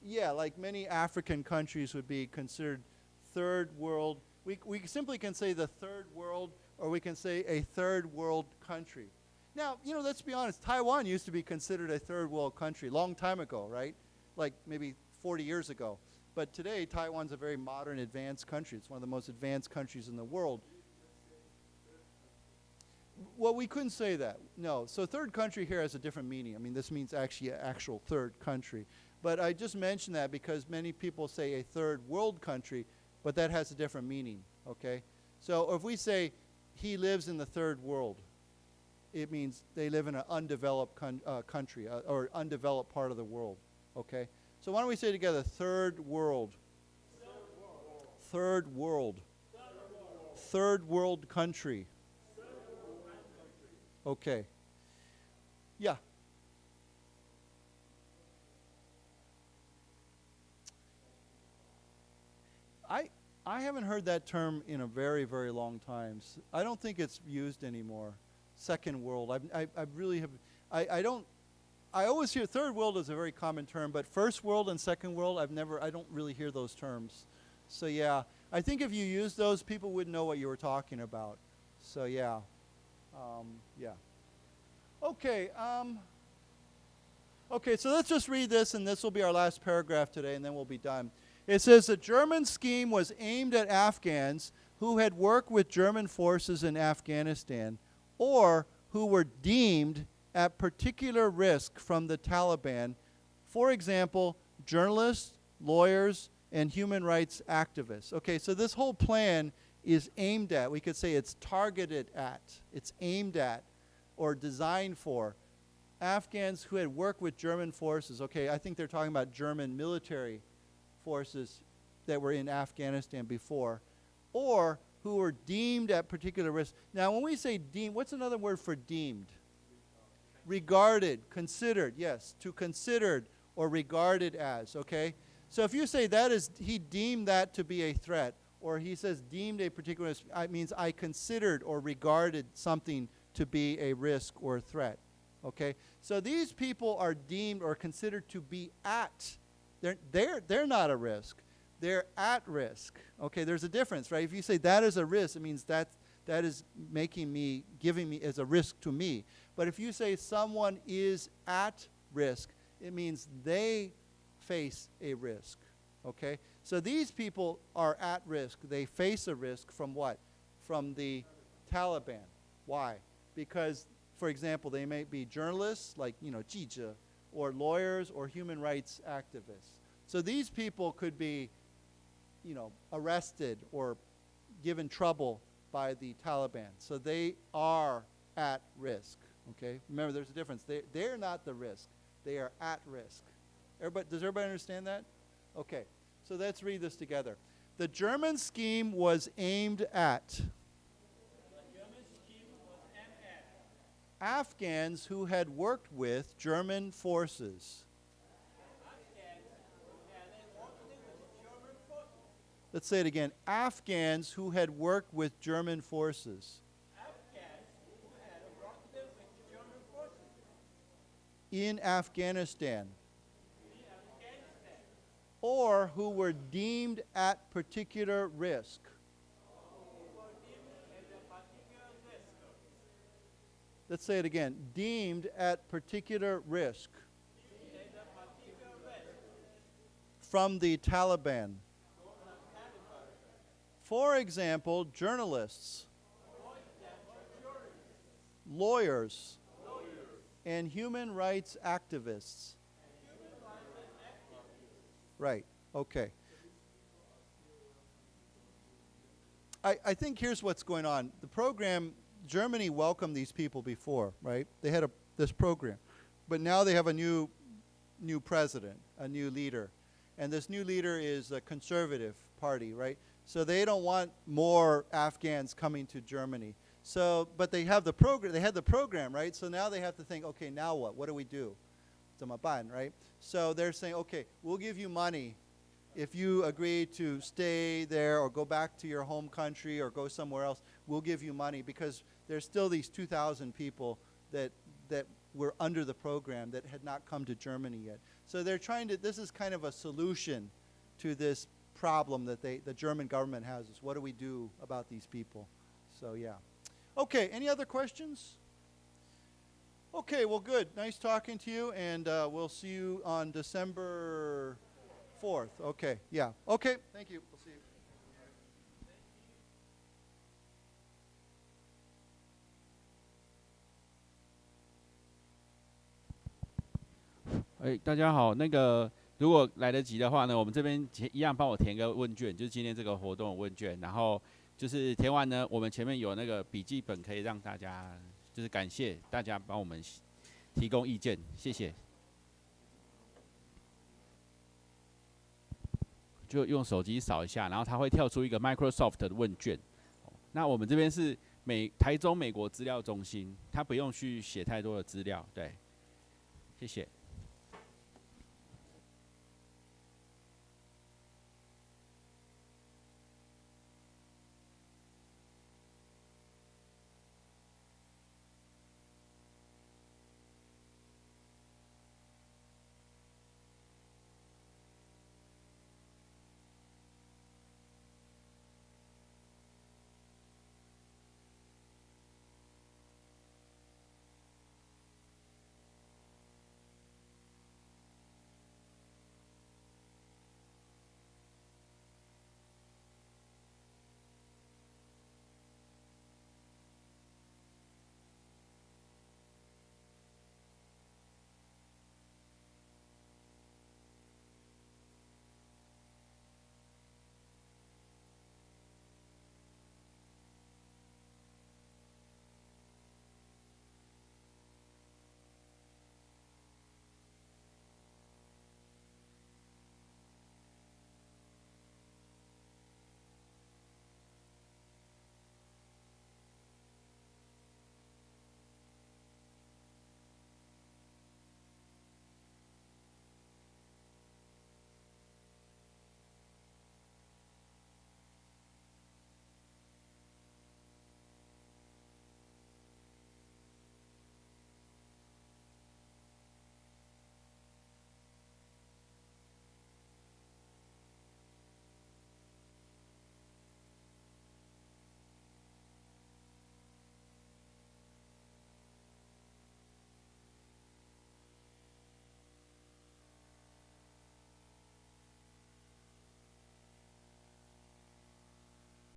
like many African countries would be considered third world. We simply can say the third world, or we can say a third world country. Now, let's be honest, Taiwan used to be considered a third world country a long time ago, right? Like maybe 40 years ago. But today, Taiwan's a very modern, advanced country. It's one of the most advanced countries in the world. Well, we couldn't say that, no. So third country here has a different meaning. I mean, this means actually an actual third country. But I just mentioned that because many people say a third world country, but that has a different meaning, okay? So if we say he lives in the third world, it means they live in an undeveloped country or undeveloped part of the world, okay? So why don't we say together, third world. Third world. Third world country. Okay. Yeah. I haven't heard that term in a very, very long time. I don't think it's used anymore. Second world. I really have. I always hear third world is a very common term, but first world and second world, I don't really hear those terms. So yeah, I think if you use those, people would know what you were talking about. So yeah. Yeah. Okay. Okay, so let's just read this, and this will be our last paragraph today, and then we'll be done. It says, the German scheme was aimed at Afghans who had worked with German forces in Afghanistan, or who were deemed at particular risk from the Taliban. For example, journalists, lawyers, and human rights activists. Okay, so this whole plan is aimed at, we could say it's targeted at, it's aimed at, or designed for Afghans who had worked with German forces. Okay, I think they're talking about German military forces that were in Afghanistan before, or who were deemed at particular risk. Now, when we say deemed, what's another word for deemed? Regarded, considered, yes, to considered or regarded as, okay? So if you say that is, he deemed that to be a threat, or he says deemed a particular risk, it means I considered or regarded something to be a risk or a threat, Okay, so these people are deemed or considered to be at. They're not a risk. They're at risk. Okay, there's a difference, right? If you say that is a risk, it means that is giving me as a risk to me. But if you say someone is at risk, it means they face a risk. Okay, so these people are at risk. They face a risk from what? From the Taliban. Why? Because, for example, they may be journalists, like, 记者, or lawyers or human rights activists. So these people could be, arrested or given trouble by the Taliban. So they are at risk. Okay? Remember, there's a difference. They're not the risk. They are at risk. Does everybody understand that? Okay. So let's read this together. The German scheme was aimed at Afghans who had worked with German forces. Let's say it again. Afghans who had worked with German forces. In Afghanistan. Or who were deemed at particular risk. Let's say it again. Deemed at particular risk. From the Taliban. For example, journalists, lawyers, and human rights activists. Right, okay. I think here's what's going on. The program, Germany welcomed these people before, right? They had this program. But now they have a new president, a new leader. And this new leader is a conservative party, right? So they don't want more Afghans coming to Germany. So, but they have the program, they had the program, right? So now they have to think, okay, now what? What do we do? 怎么办, right? So they're saying, okay, we'll give you money if you agree to stay there or go back to your home country or go somewhere else. We'll give you money because there's still these 2,000 people that were under the program that had not come to Germany yet. So they're trying to, this is kind of a solution to this problem that the German government has, is what do we do about these people? So yeah. Okay, any other questions? Okay, well good. Nice talking to you, and we'll see you on December 4th. Okay, yeah. Okay, thank you. We'll see you. 大家好，如果来得及的话呢，我们这边一样帮我填个问卷，就是今天这个活动的问卷，然后就是填完呢，我们前面有那个笔记本可以让大家，就是感谢大家帮我们提供意见，谢谢。就用手机扫一下，然后它会跳出一个 Microsoft 的问卷。那我们这边是台中美国资料中心，它不用去写太多的资料，对，谢谢。